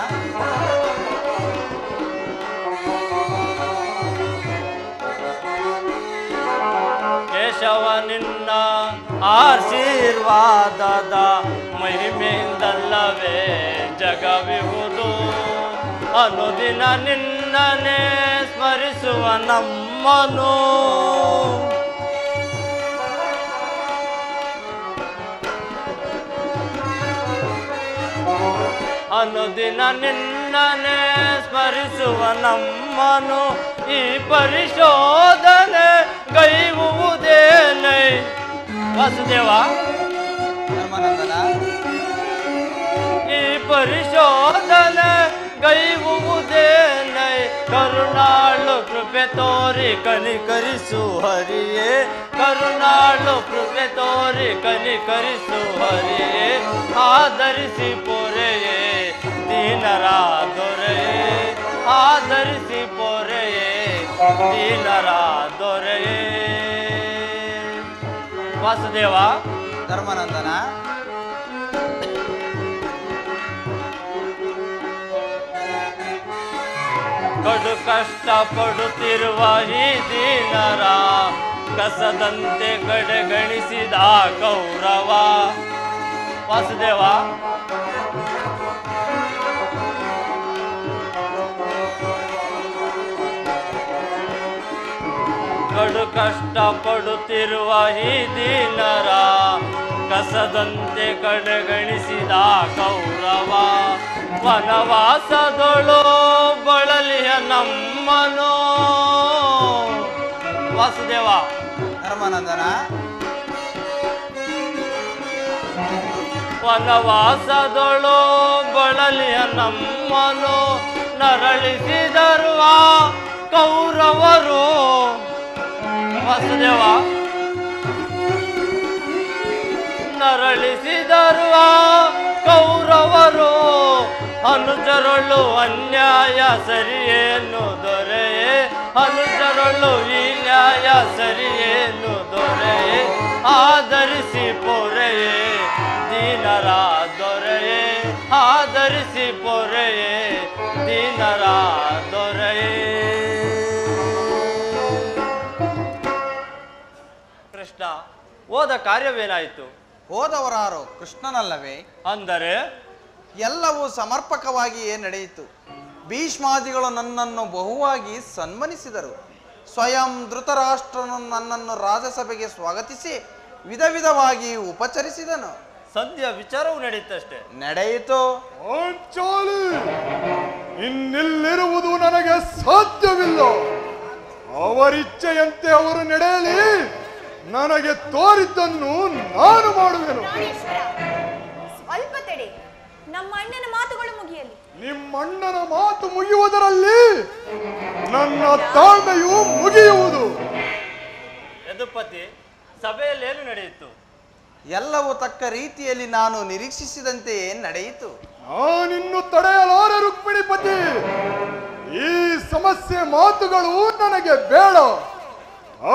ಕೇಶವ ನಿನ್ನ ಆಶೀರ್ವಾದದ ಮಹಿಮೆಯಿಂದಲ್ಲವೇ ಜಗವಿಹುದು. ಅನುದಿನ ನಿನ್ನನೆ ಸ್ಮರಿಸುವ ನಮ್ಮನು ಅನುದಿನ ನಿನ್ನನೆ ಸ್ಮರಿಸುವ ನಮ್ಮನು ಈ ಪರಿಶೋಧನೆ ಗೈವುವುದೇನೈ. ವಾಸುದೇವ, ಧರ್ಮನಂದನ, ಈ ಪರಿಶೋಧನೆ ಗೈವುವುದೇನೈ. ಕರುಣಾ ಕರುಣಾಳು ಕೃಪೆ ತೋರಿ ಕನಿಕರಿಸು ಹರಿಯೇ ಕರುಣಾಳು ಕೃಪೆ ತೋರಿ ಕನಿಕರಿಸು ಹರಿಯೇ ಆಧರಿಸಿ ಪೊರೆಯೇ ದೀನರ ದೊರೆಯೇ ಆಧರಿಸಿ ಪೊರೆಯೇ ದೀನರ ದೊರೆಯೇ. ವಾಸುದೇವ ಧರ್ಮನಂದನ, ಕಡು ಕಷ್ಟ ಪಡುತ್ತಿರುವ ಈ ದೀನರ ಕಸದಂತೆ ಕಡೆಗಣಿಸಿದ ಕೌರವ. ವಾಸುದೇವ ಕಡು ಕಷ್ಟ ಪಡುತ್ತಿರುವ ಈ ದೀನರ ಕಸದಂತೆ ಕಡೆಗಣಿಸಿದ ಕೌರವ. ವನವಾಸದೊಳು ಬಳಲಿಯ ನಮ್ಮನೋ. ವಾಸುದೇವ ಧರ್ಮನಂದನ, ವನವಾಸದೊಳು ಬಳಲಿಯ ನಮ್ಮನು ನರಳಿಸಿದರುವ ಕೌರವರು. ವಾಸುದೇವ ನರಳಿಸಿದರುವ ಕೌರವರು ಅನುಜರೊಳ್ಳು ಅನ್ಯಾಯ ಸರಿಯೇನು ದೊರೆಯೇ ಅನುಜರೊಳ್ಳು ಈ ನ್ಯಾಯ ಸರಿಯೇನು ದೊರೆಯೇ ಆಧರಿಸಿ ಪೊರೆಯೇ ದೀನರ ದೊರೆಯೇ ಆಧರಿಸಿ ಪೊರೆಯೇ ದೀನರ ದೊರೆಯೇ. ಕೃಷ್ಣ, ಹೋದ ಕಾರ್ಯವೇನಾಯಿತು? ಹೋದವರಾರು ಕೃಷ್ಣನಲ್ಲವೇ? ಅಂದರೆ ಎಲ್ಲವೂ ಸಮರ್ಪಕವಾಗಿಯೇ ನಡೆಯಿತು. ಭೀಷ್ಮಾದಿಗಳು ನನ್ನನ್ನು ಬಹುವಾಗಿ ಸನ್ಮಾನಿಸಿದರು. ಸ್ವಯಂ ಧೃತರಾಷ್ಟ್ರನು ನನ್ನನ್ನು ರಾಜಸಭೆಗೆ ಸ್ವಾಗತಿಸಿ ವಿಧ ವಿಧವಾಗಿ ಉಪಚರಿಸಿದನು. ಸದ್ಯ ವಿಚಾರವು ನಡೆಯುತ್ತಷ್ಟೇ. ನಡೆಯಿತು. ಪಾಂಚಾಲಿ, ಇನ್ನಿಲ್ಲಿರುವುದು ನನಗೆ ಸಾಧ್ಯವಿಲ್ಲ. ಅವರಿಚ್ಛೆಯಂತೆ ಅವರು ನಡೆಯಲಿ. ನನಗೆ ತೋರಿದ್ದನ್ನು ನಾನು ಮಾಡುವೆನು. ಪ್ರಾಣೇಶ್ವರ, ಸ್ವಲ್ಪ ತಡೆ, ನಮ್ಮ ಅಣ್ಣನ ಮಾತುಗಳು ಮುಗಿಯಲಿ. ನಿಮ್ಮಣ್ಣನ ಮಾತು ಮುಗಿಯುವುದರಲ್ಲಿ ನನ್ನ ತಾಳ್ಮೆಯು ಮುಗಿಯುವುದು. ಯದುಪತಿ, ಸಭೆಯಲ್ಲಿ ಏನು ನಡೆಯಿತು? ಎಲ್ಲವೂ ತಕ್ಕ ರೀತಿಯಲ್ಲಿ ನಾನು ನಿರೀಕ್ಷಿಸಿದಂತೆಯೇ ನಡೆಯಿತು. ನಾನಿನ್ನು ತಡೆಯಲಾರೆ ರುಕ್ಮಿಣಿಪತಿ. ಈ ಸಮಸ್ಯೆ ಮಾತುಗಳು ನನಗೆ ಬೇಡ.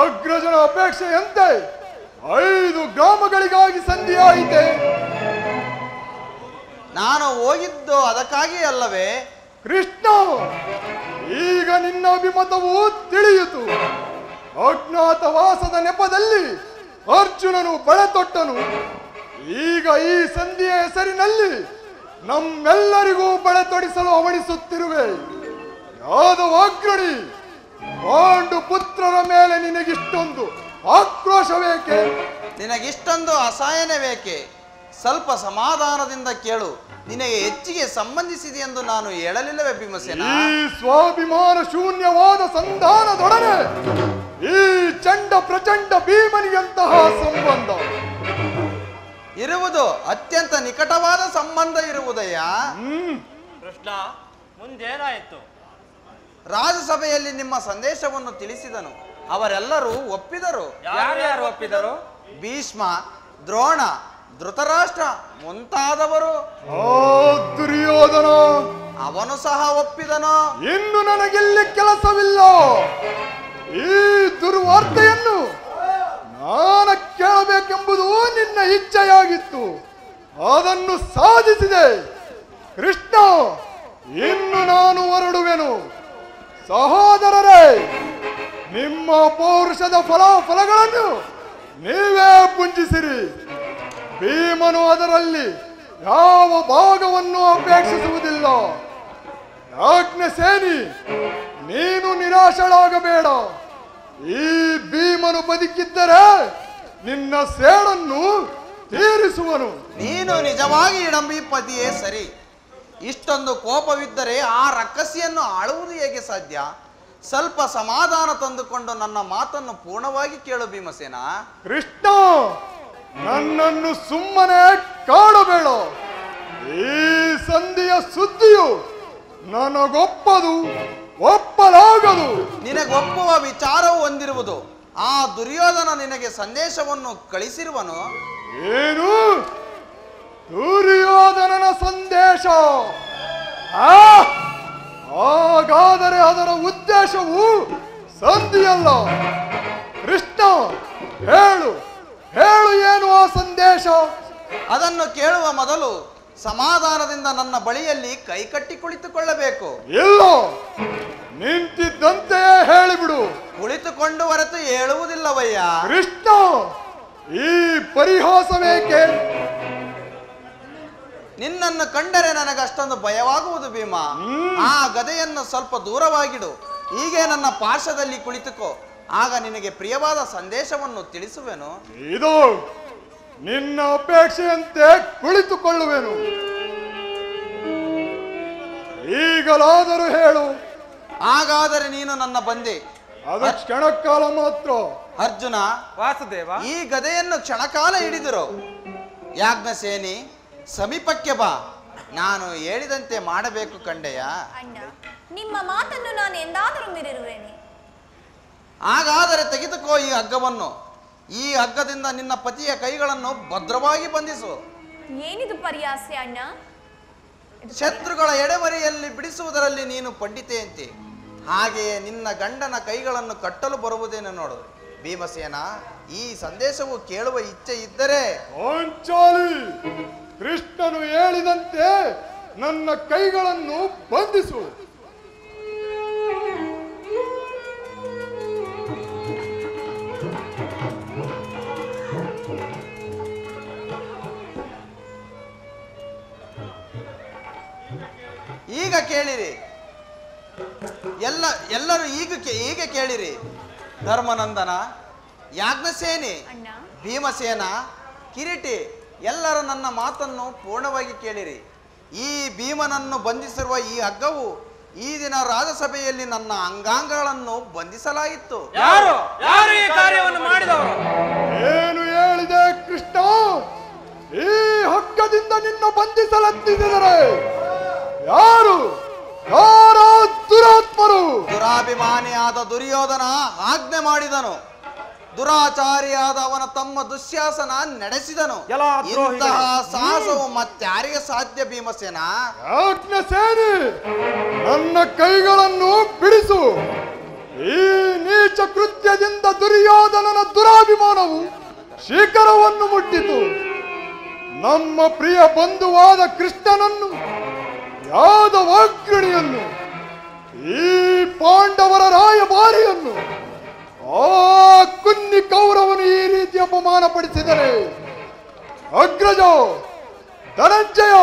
ಅಗ್ರಜನ ಅಪೇಕ್ಷೆಯಂತೆ 5 ಗ್ರಾಮಗಳಿಗಾಗಿ ಸಂಧಿಯಾಯಿತೆ. ನಾನು ಹೋಗಿದ್ದು ಅದಕ್ಕಾಗಿ ಅಲ್ಲವೇ? ಕೃಷ್ಣ, ಈಗ ನಿನ್ನ ಅಭಿಮತವು ತಿಳಿಯಿತು. ಅಜ್ಞಾತವಾಸದ ನೆಪದಲ್ಲಿ ಅರ್ಜುನನು ಬಳೆತೊಟ್ಟನು. ಈಗ ಈ ಸಂಧಿಯ ಹೆಸರಿನಲ್ಲಿ ನಮ್ಮೆಲ್ಲರಿಗೂ ಬಳೆ ತೊಡಿಸಲು ಹವಣಿಸುತ್ತಿರುವೆ. ಯಾದವಾಗ್ರಣಿ, ಪಾಂಡು ಪುತ್ರರ ಮೇಲೆ ನಿನಗಿಷ್ಟೊಂದು ಆಕ್ರೋಶವೇಕೆ? ನಿನಗಿಷ್ಟೊಂದು ಅಸಹ್ಯವೇಕೆ? ಸ್ವಲ್ಪ ಸಮಾಧಾನದಿಂದ ಕೇಳು. ನಿನಗೆ ಹೆಚ್ಚಿಗೆ ಸಂಬಂಧಿಸಿದೆ ಎಂದು ನಾನು ಹೇಳಲಿಲ್ಲವೇ ಭೀಮಸೇನ? ಈ ಸ್ವಾಭಿಮಾನ ಶೂನ್ಯವಾದ ಸಂಧಾನದೊಡನೆ ಈ ಚಂಡ ಪ್ರಚಂಡ ಭೀಮನಿಯಂತಹ ಸಂಬಂಧ ಇರುವುದು ಅತ್ಯಂತ ನಿಕಟವಾದ ಸಂಬಂಧ ಇರುವುದಯ್ಯ. ಕೃಷ್ಣ, ಮುಂದೇನಾಯಿತು? ರಾಜಸಭೆಯಲ್ಲಿ ನಿಮ್ಮ ಸಂದೇಶವನ್ನು ತಿಳಿಸಿದನು. ಅವರೆಲ್ಲರೂ ಒಪ್ಪಿದರು. ಯಾರ್ಯಾರು ಒಪ್ಪಿದರು? ಭೀಷ್ಮ, ದ್ರೋಣ, ಧೃತರಾಷ್ಟ್ರ ಮುಂತಾದವರು. ದುರ್ಯೋಧನ, ಅವನು ಸಹ ಒಪ್ಪಿದನು. ಇನ್ನು ನನಗೆಲ್ಲಿ ಕೆಲಸವಿಲ್ಲ. ಈ ದುರ್ವಾರ್ತೆಯನ್ನು ನಾನು ಕೇಳಬೇಕೆಂಬುದು ನಿನ್ನ ಇಚ್ಛೆಯಾಗಿತ್ತು. ಅದನ್ನು ಸಾಧಿಸಿದೆ. ಕೃಷ್ಣ, ಇನ್ನು ನಾನು ಹೊರಡುವೆನು. ಸಹೋದರರೇ, ನಿಮ್ಮ ಪೌರುಷದ ಫಲಾಫಲಗಳನ್ನು ನೀವೇ ಪುಂಜಿಸಿರಿ. ಭೀಮನು ಅದರಲ್ಲಿ ಯಾವ ಭಾಗವನ್ನು ಅಪೇಕ್ಷಿಸುವುದಿಲ್ಲ. ಯಾಜ್ಞಸೇನಿ, ನೀನು ನಿರಾಶಳಾಗಬೇಡ. ಈ ಭೀಮನು ಬದುಕಿದ್ದರೆ ನಿನ್ನ ಸೇಡನ್ನು ತೀರಿಸುವನು. ನೀನು ನಿಜವಾಗಿ ಇಡಂಬಿಪತಿಯೇ ಸರಿ. ಇಷ್ಟೊಂದು ಕೋಪವಿದ್ದರೆ ಆ ರಕ್ಕಸಿಯನ್ನು ಆಳುವುದು ಹೇಗೆ ಸಾಧ್ಯ? ಸ್ವಲ್ಪ ಸಮಾಧಾನ ತಂದುಕೊಂಡು ನನ್ನ ಮಾತನ್ನು ಪೂರ್ಣವಾಗಿ ಕೇಳು ಭೀಮಸೇನ. ಕೃಷ್ಣ, ನನ್ನನ್ನು ಸುಮ್ಮನೆ ಕಾಡಬೇಡ. ಈ ಸಂಧಿಯ ಸುದ್ದಿಯು ನನಗೊಪ್ಪದು ಒಪ್ಪಲಾಗದು. ನಿನಗೊಪ್ಪುವ ವಿಚಾರವು ಹೊಂದಿರುವುದು. ಆ ದುರ್ಯೋಧನ ನಿನಗೆ ಸಂದೇಶವನ್ನು ಕಳಿಸಿರುವನು. ಏನು? ದುರ್ಯೋಧನನ ಸಂದೇಶ? ಹಾಗಾದರೆ ಅದರ ಉದ್ದೇಶವು ಸಂಧಿಯಲ್ಲ. ಕೃಷ್ಣ, ಹೇಳು ಹೇಳು, ಏನು ಆ ಸಂದೇಶ? ಅದನ್ನು ಕೇಳುವ ಮೊದಲು ಸಮಾಧಾನದಿಂದ ನನ್ನ ಬಳಿಯಲ್ಲಿ ಕೈಕಟ್ಟಿ ಕುಳಿತುಕೊಳ್ಳಬೇಕು. ಇಲ್ಲ, ನಿಂತಿದ್ದಂತೆಯೇ ಹೇಳಿಬಿಡು. ಕುಳಿತುಕೊಂಡು ಹೊರತು ಹೇಳುವುದಿಲ್ಲವಯ್ಯ. ಕೃಷ್ಣ, ಈ ಪರಿಹಾಸವೇಕೆ? ನಿನ್ನನ್ನು ಕಂಡರೆ ನನಗಷ್ಟೊಂದು ಭಯವಾಗುವುದು ಭೀಮ. ಆ ಗದೆಯನ್ನು ಸ್ವಲ್ಪ ದೂರವಾಗಿಡು. ಹೀಗೆ ನನ್ನ ಪಾರ್ಶ್ವದಲ್ಲಿ ಕುಳಿತುಕೋ. ಆಗ ನಿನಗೆ ಪ್ರಿಯವಾದ ಸಂದೇಶವನ್ನು ತಿಳಿಸುವೆನು. ಇದು ನಿನ್ನ ಅಪೇಕ್ಷೆಯಂತೆ ಕುಳಿತುಕೊಳ್ಳುವೆನು. ಈಗಲಾದರೂ ಹೇಳು. ಹಾಗಾದರೆ ನೀನು ನನ್ನ ಬಂದೆ. ಅದು ಕ್ಷಣಕಾಲ ಮಾತ್ರ. ಅರ್ಜುನ, ವಾಸುದೇವ, ಈ ಗದೆಯನ್ನು ಕ್ಷಣಕಾಲ ಹಿಡಿದಿರು. ಯಾಜ್ಞಸೇನಿ, ಸಮೀಪಕ್ಕೆ ಬಾ. ನಾನು ಹೇಳಿದಂತೆ ಮಾಡಬೇಕು ಕಂಡೆಯ. ಅಣ್ಣ, ನಿಮ್ಮ ಮಾತನ್ನು ನಾನು ಎಂದಾದರೂ ಮೀರಿರುವೇನೆ. ಹಾಗಾದರೆ ತೆಗೆದುಕೋ ಈ ಹಗ್ಗವನ್ನು. ಈ ಹಗ್ಗದಿಂದ ನಿನ್ನ ಪತಿಯ ಕೈಗಳನ್ನು ಭದ್ರವಾಗಿ ಬಂಧಿಸು. ಏನಿದು ಪರಿಹಾಸ್ಯ ಅಣ್ಣ? ಶತ್ರುಗಳ ಎಡೆಮರೆಯಲ್ಲಿ ಬಿಡಿಸುವುದರಲ್ಲಿ ನೀನು ಪಂಡಿತೆಯಂತೆ. ಹಾಗೆಯೇ ನಿನ್ನ ಗಂಡನ ಕೈಗಳನ್ನು ಕಟ್ಟಲು ಬರುವುದೇನು ನೋಡು. ಭೀಮಸೇನ, ಈ ಸಂದೇಶವು ಕೇಳುವ ಇಚ್ಛೆ ಇದ್ದರೆ ಪಾಂಚಾಲಿ, ಕೃಷ್ಣನು ಹೇಳಿದಂತೆ ನನ್ನ ಕೈಗಳನ್ನು ಬಂಧಿಸು. ಈಗ ಕೇಳಿರಿ. ಎಲ್ಲರೂ ಈಗ ಕೇಳಿರಿ. ಧರ್ಮನಂದನ, ಯಾಜ್ಞಸೇನಿ, ಅಣ್ಣ, ಭೀಮಸೇನ, ಕಿರೀಟಿ, ಎಲ್ಲರೂ ನನ್ನ ಮಾತನ್ನು ಪೂರ್ಣವಾಗಿ ಕೇಳಿರಿ. ಈ ಭೀಮನನ್ನು ಬಂಧಿಸಿರುವ ಈ ಹಗ್ಗವು ಈ ದಿನ ರಾಜಸಭೆಯಲ್ಲಿ ನನ್ನ ಅಂಗಾಂಗಗಳನ್ನು ಬಂಧಿಸಲಾಗಿತ್ತು. ಯಾರು ಯಾರು ಈ ಕಾರ್ಯವನ್ನು ಮಾಡಿದವರು? ಏನು ಹೇಳಿದೆ ಕೃಷ್ಣ? ಈ ಹಗ್ಗದಿಂದ ನಿನ್ನ ಬಂಧಿಸಲತ್ತಿದ್ದಾರೆ ಯಾರು? ಯಾರೋ ದುರಾತ್ಮರು. ದುರಾಭಿಮಾನಿಯಾದ ದುರ್ಯೋಧನ ಆಜ್ಞೆ ಮಾಡಿದನು. ದುರಾಚಾರಿಯಾದ ಅವನ ತಮ್ಮ ದುಶ್ಯಾಸನ ನಡೆಸಿದನು. ಇಂತಹ ಸಾಹಸವು ಮತ್ತಾರಿಗೆ ಸಾಧ್ಯ ಭೀಮಸೇನ? ಯಾಜ್ಞಸೇನಿ, ನನ್ನ ಕೈಗಳನ್ನು ಬಿಡಿಸು. ಈ ನೀಚ ಕೃತ್ಯದಿಂದ ದುರ್ಯೋಧನನ ದುರಾಭಿಮಾನವು ಶಿಖರವನ್ನು ಮುಟ್ಟಿತು. ನಮ್ಮ ಪ್ರಿಯ ಬಂಧುವಾದ ಕೃಷ್ಣನನ್ನು, ಯಾದವಾಗ್ರಣಿಯನ್ನು, ಈ ಪಾಂಡವರ ರಾಯಭಾರಿಯನ್ನು, ಆ ಕುನ್ನಿ ಕೌರವನು ಈ ರೀತಿ ಅಪಮಾನ ಪಡಿಸಿದರೆ ಅಗ್ರಜ ಧನಂಜಯ,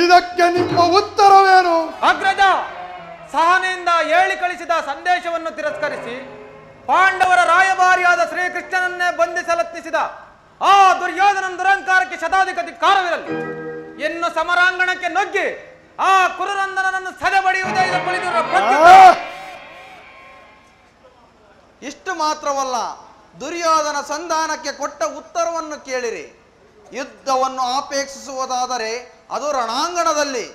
ಇದಕ್ಕೆ ನಿಮ್ಮ ಉತ್ತರವೇನು? ಅಗ್ರಜ, ಸಹನೆಯಿಂದ ಹೇಳಿ ಕಳಿಸಿದ ಸಂದೇಶವನ್ನು ತಿರಸ್ಕರಿಸಿ ಪಾಂಡವರ ರಾಯಭಾರಿಯಾದ ಶ್ರೀಕೃಷ್ಣನನ್ನೇ ಬಂಧಿಸಲತ್ನಿಸಿದ ಆ ದುರ್ಯೋಧನ ದುರಂಕಾರಕ್ಕೆ ಶತಾಧಿಕ ಧಿಕ್ಕಾರವಿರಲಿ. ಇನ್ನು ಸಮರಾಂಗಣಕ್ಕೆ ನುಗ್ಗಿ ಆ ಕುರುನಂದನನ್ನು ಸದೆಬಡಿಯುವುದೇ ಇದು ಕುಳಿತಿರುವ ಪ್ರತ್ಯುತ್ತರ. ಇಷ್ಟು ಮಾತ್ರವಲ್ಲ, ದುರ್ಯೋಧನ ಸಂಧಾನಕ್ಕೆ ಕೊಟ್ಟ ಉತ್ತರವನ್ನು ಕೇಳಿರಿ. ಯುದ್ಧವನ್ನು ಅಪೇಕ್ಷಿಸುವುದಾದರೆ ಅದು ರಣಾಂಗಣದಲ್ಲಿ,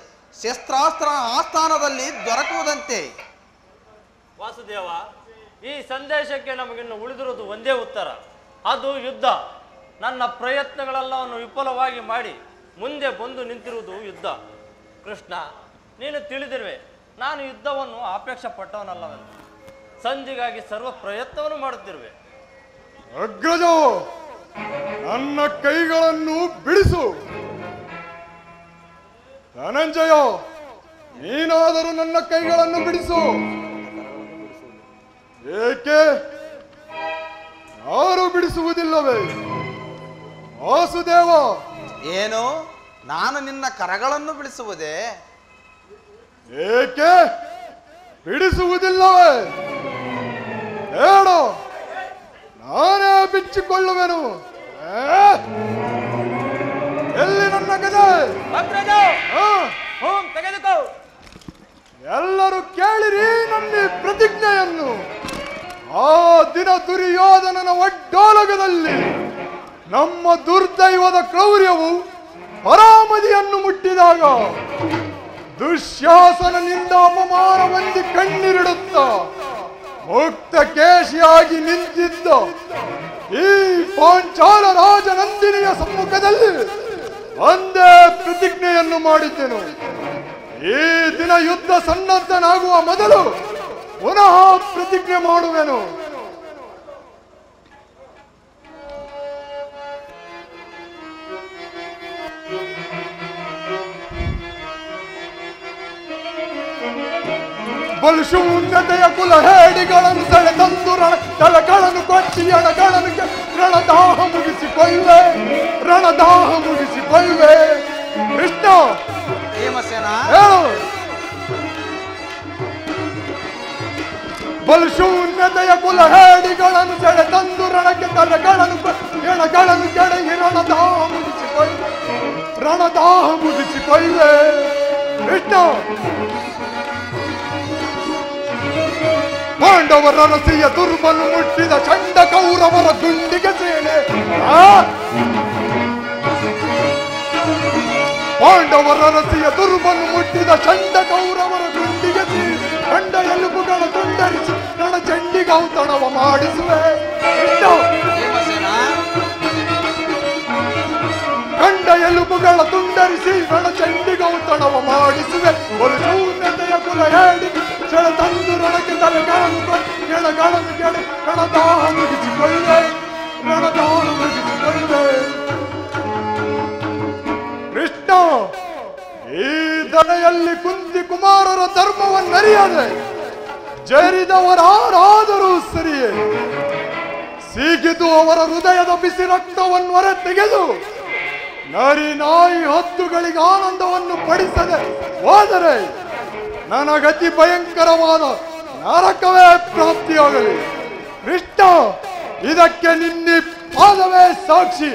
ಶಸ್ತ್ರಾಸ್ತ್ರ ಆಸ್ಥಾನದಲ್ಲಿ ದೊರಕುವುದಂತೆ. ವಾಸುದೇವ, ಈ ಸಂದೇಶಕ್ಕೆ ನಮಗಿನ್ನು ಉಳಿದಿರುವುದು ಒಂದೇ ಉತ್ತರ, ಅದು ಯುದ್ಧ. ನನ್ನ ಪ್ರಯತ್ನಗಳೆಲ್ಲವನ್ನು ವಿಫಲವಾಗಿ ಮಾಡಿ ಮುಂದೆ ಬಂದು ನಿಂತಿರುವುದು ಯುದ್ಧ. ಕೃಷ್ಣ, ನೀನು ತಿಳಿದಿರುವೆ, ನಾನು ಯುದ್ಧವನ್ನು ಅಪೇಕ್ಷೆ ಪಟ್ಟವನಲ್ಲವೆಂದು. ಸಂಧಿಗಾಗಿ ಸರ್ವ ಪ್ರಯತ್ನವನ್ನು ಮಾಡುತ್ತಿರುವೆ. ಅಗ್ರಜ, ನನ್ನ ಕೈಗಳನ್ನು ಬಿಡಿಸು. ಧನಂಜಯ, ನೀನಾದರೂ ನನ್ನ ಕೈಗಳನ್ನು ಬಿಡಿಸು. ಏಕೆ? ಯಾರು ಬಿಡಿಸುವುದಿಲ್ಲವೇ? ವಾಸುದೇವ, ಏನು? ನಾನು ನಿನ್ನ ಕರಗಳನ್ನು ಬಿಡಿಸುವುದೇ? ಏಕೆ ಬಿಡಿಸುವುದಿಲ್ಲವೇ? ಹೇಳು, ನಾನೇ ಬಿಚ್ಚಿಕೊಳ್ಳುವೆನು. ಎಲ್ಲಿ ನನ್ನ ಗದೆ? ಅಗ್ರಜ, ತೆಗೆದುಕೋ. ಎಲ್ಲರೂ ಕೇಳಿರಿ ನನ್ನ ಪ್ರತಿಜ್ಞೆಯನ್ನು. ಆ ದಿನ ದುರ್ಯೋಧನನ ಒಡ್ಡೋಲಗದಲ್ಲಿ ನಮ್ಮ ದುರ್ದೈವದ ಕ್ರೌರ್ಯವು ಪರಾಮದಿಯನ್ನು ಮುಟ್ಟಿದಾಗ ದುಶ್ಯಾಸನನಿಂದ ಅಪಮಾನ ಹೊಂದಿ ಕಣ್ಣೀರಿಡುತ್ತ ಮುಕ್ತ ಕೇಶಿಯಾಗಿ ನಿಂತಿದ್ದ ಈ ಪಾಂಚಾಲ ರಾಜನಂದಿನಿಯ ಸಮ್ಮುಖದಲ್ಲಿ ಒಂದೇ ಪ್ರತಿಜ್ಞೆಯನ್ನು ಮಾಡಿದ್ದೆನು. ಈ ದಿನ ಯುದ್ಧ ಸನ್ನದ್ಧನಾಗುವ ಮೊದಲು ಪುನಃ ಪ್ರತಿಜ್ಞೆ ಮಾಡುವೆನು. ಬಲಶೂನ್ಯತೆಯ ಕುಲ ಹೇಡಿಗಳನ್ನು ಸೆಳೆ ತಂದು ತಲೆಗಳನ್ನು ಕೊಚ್ಚಿ ರಣದಾಹ ಮುಗಿಸಿಕೊಳ್ಳೆ ಕೃಷ್ಣ ಭೀಮಸೇನ ಹೇಳು. ಬಲಶೂನ್ಯತೆಯ ಕುಲ ಹೇಡಿಗಳನ್ನು ಸೆಳೆ ತಂದು ರಣಕ್ಕೆ ತಲೆಗಳನ್ನು ಕೆಡಹಿ ರಣದಾಹ ಮುಗಿಸಿಕೊಳ್ಳೆ ಕೃಷ್ಣ. ಪಾಂಡವರ ರಸಿಯ ದುರ್ಬಲು ಮುಟ್ಟಿದ ಚಂಡ ಕೌರವರ ಗುಂಡಿಗೆ ಸೇನೆ. ಪಾಂಡವರ ರಸಿಯ ದುರ್ಬಲು ಮುಟ್ಟಿದ ಚಂಡ ಕೌರವರ ಗುಂಡಿಗೆ ಸೇನೆ. ಕಂಡ ಎಲುಬುಗಳ ತುಂಡರಿಸಿ ರಣ ಚಂಡಿಗೌತಣವ ಮಾಡಿಸುವೆ. ಕಂಡ ಎಲುಬುಗಳ ತುಂಡರಿಸಿ ರಣ ಚಂಡಿಗೌತಣವ ಮಾಡಿಸುವೆ. ಒಂದು ಶೂನ್ಯತೆಯ ಕುಲ ಹೇಳಿ ಸೆಳ ತಂದು ರಣಕ್ಕೆ ತಲೆಗಳನ್ನು ಕೆಡೆ ರಣದಾಹ ಮುಗಿಸಿಕೊಳ್ಳೆ. ಕೃಷ್ಣ, ಈ ದನೆಯಲ್ಲಿ ಕುಂತಿ ಕುಮಾರರ ಧರ್ಮವನ್ನರಿಯದೆ ಜರಿದವರಾರಾದರೂ ಸರಿಯೇ, ಸೀಗಿದು ಅವರ ಹೃದಯದ ಬಿಸಿ ರಕ್ತವನ್ನು ಹೊರ ತೆಗೆದು ನರಿ ನಾಯಿ ಹತ್ತುಗಳಿಗೆ ಆನಂದವನ್ನು ಪಡಿಸದೆ ಹೋದರೆ ನನಗತಿ ಭಯಂಕರವಾದ ನರಕವೇ ಪ್ರಾಪ್ತಿಯಾಗಲಿ. ಕೃಷ್ಣ, ಇದಕ್ಕೆ ನಿನ್ನೆ ಪಾದವೇ ಸಾಕ್ಷಿ.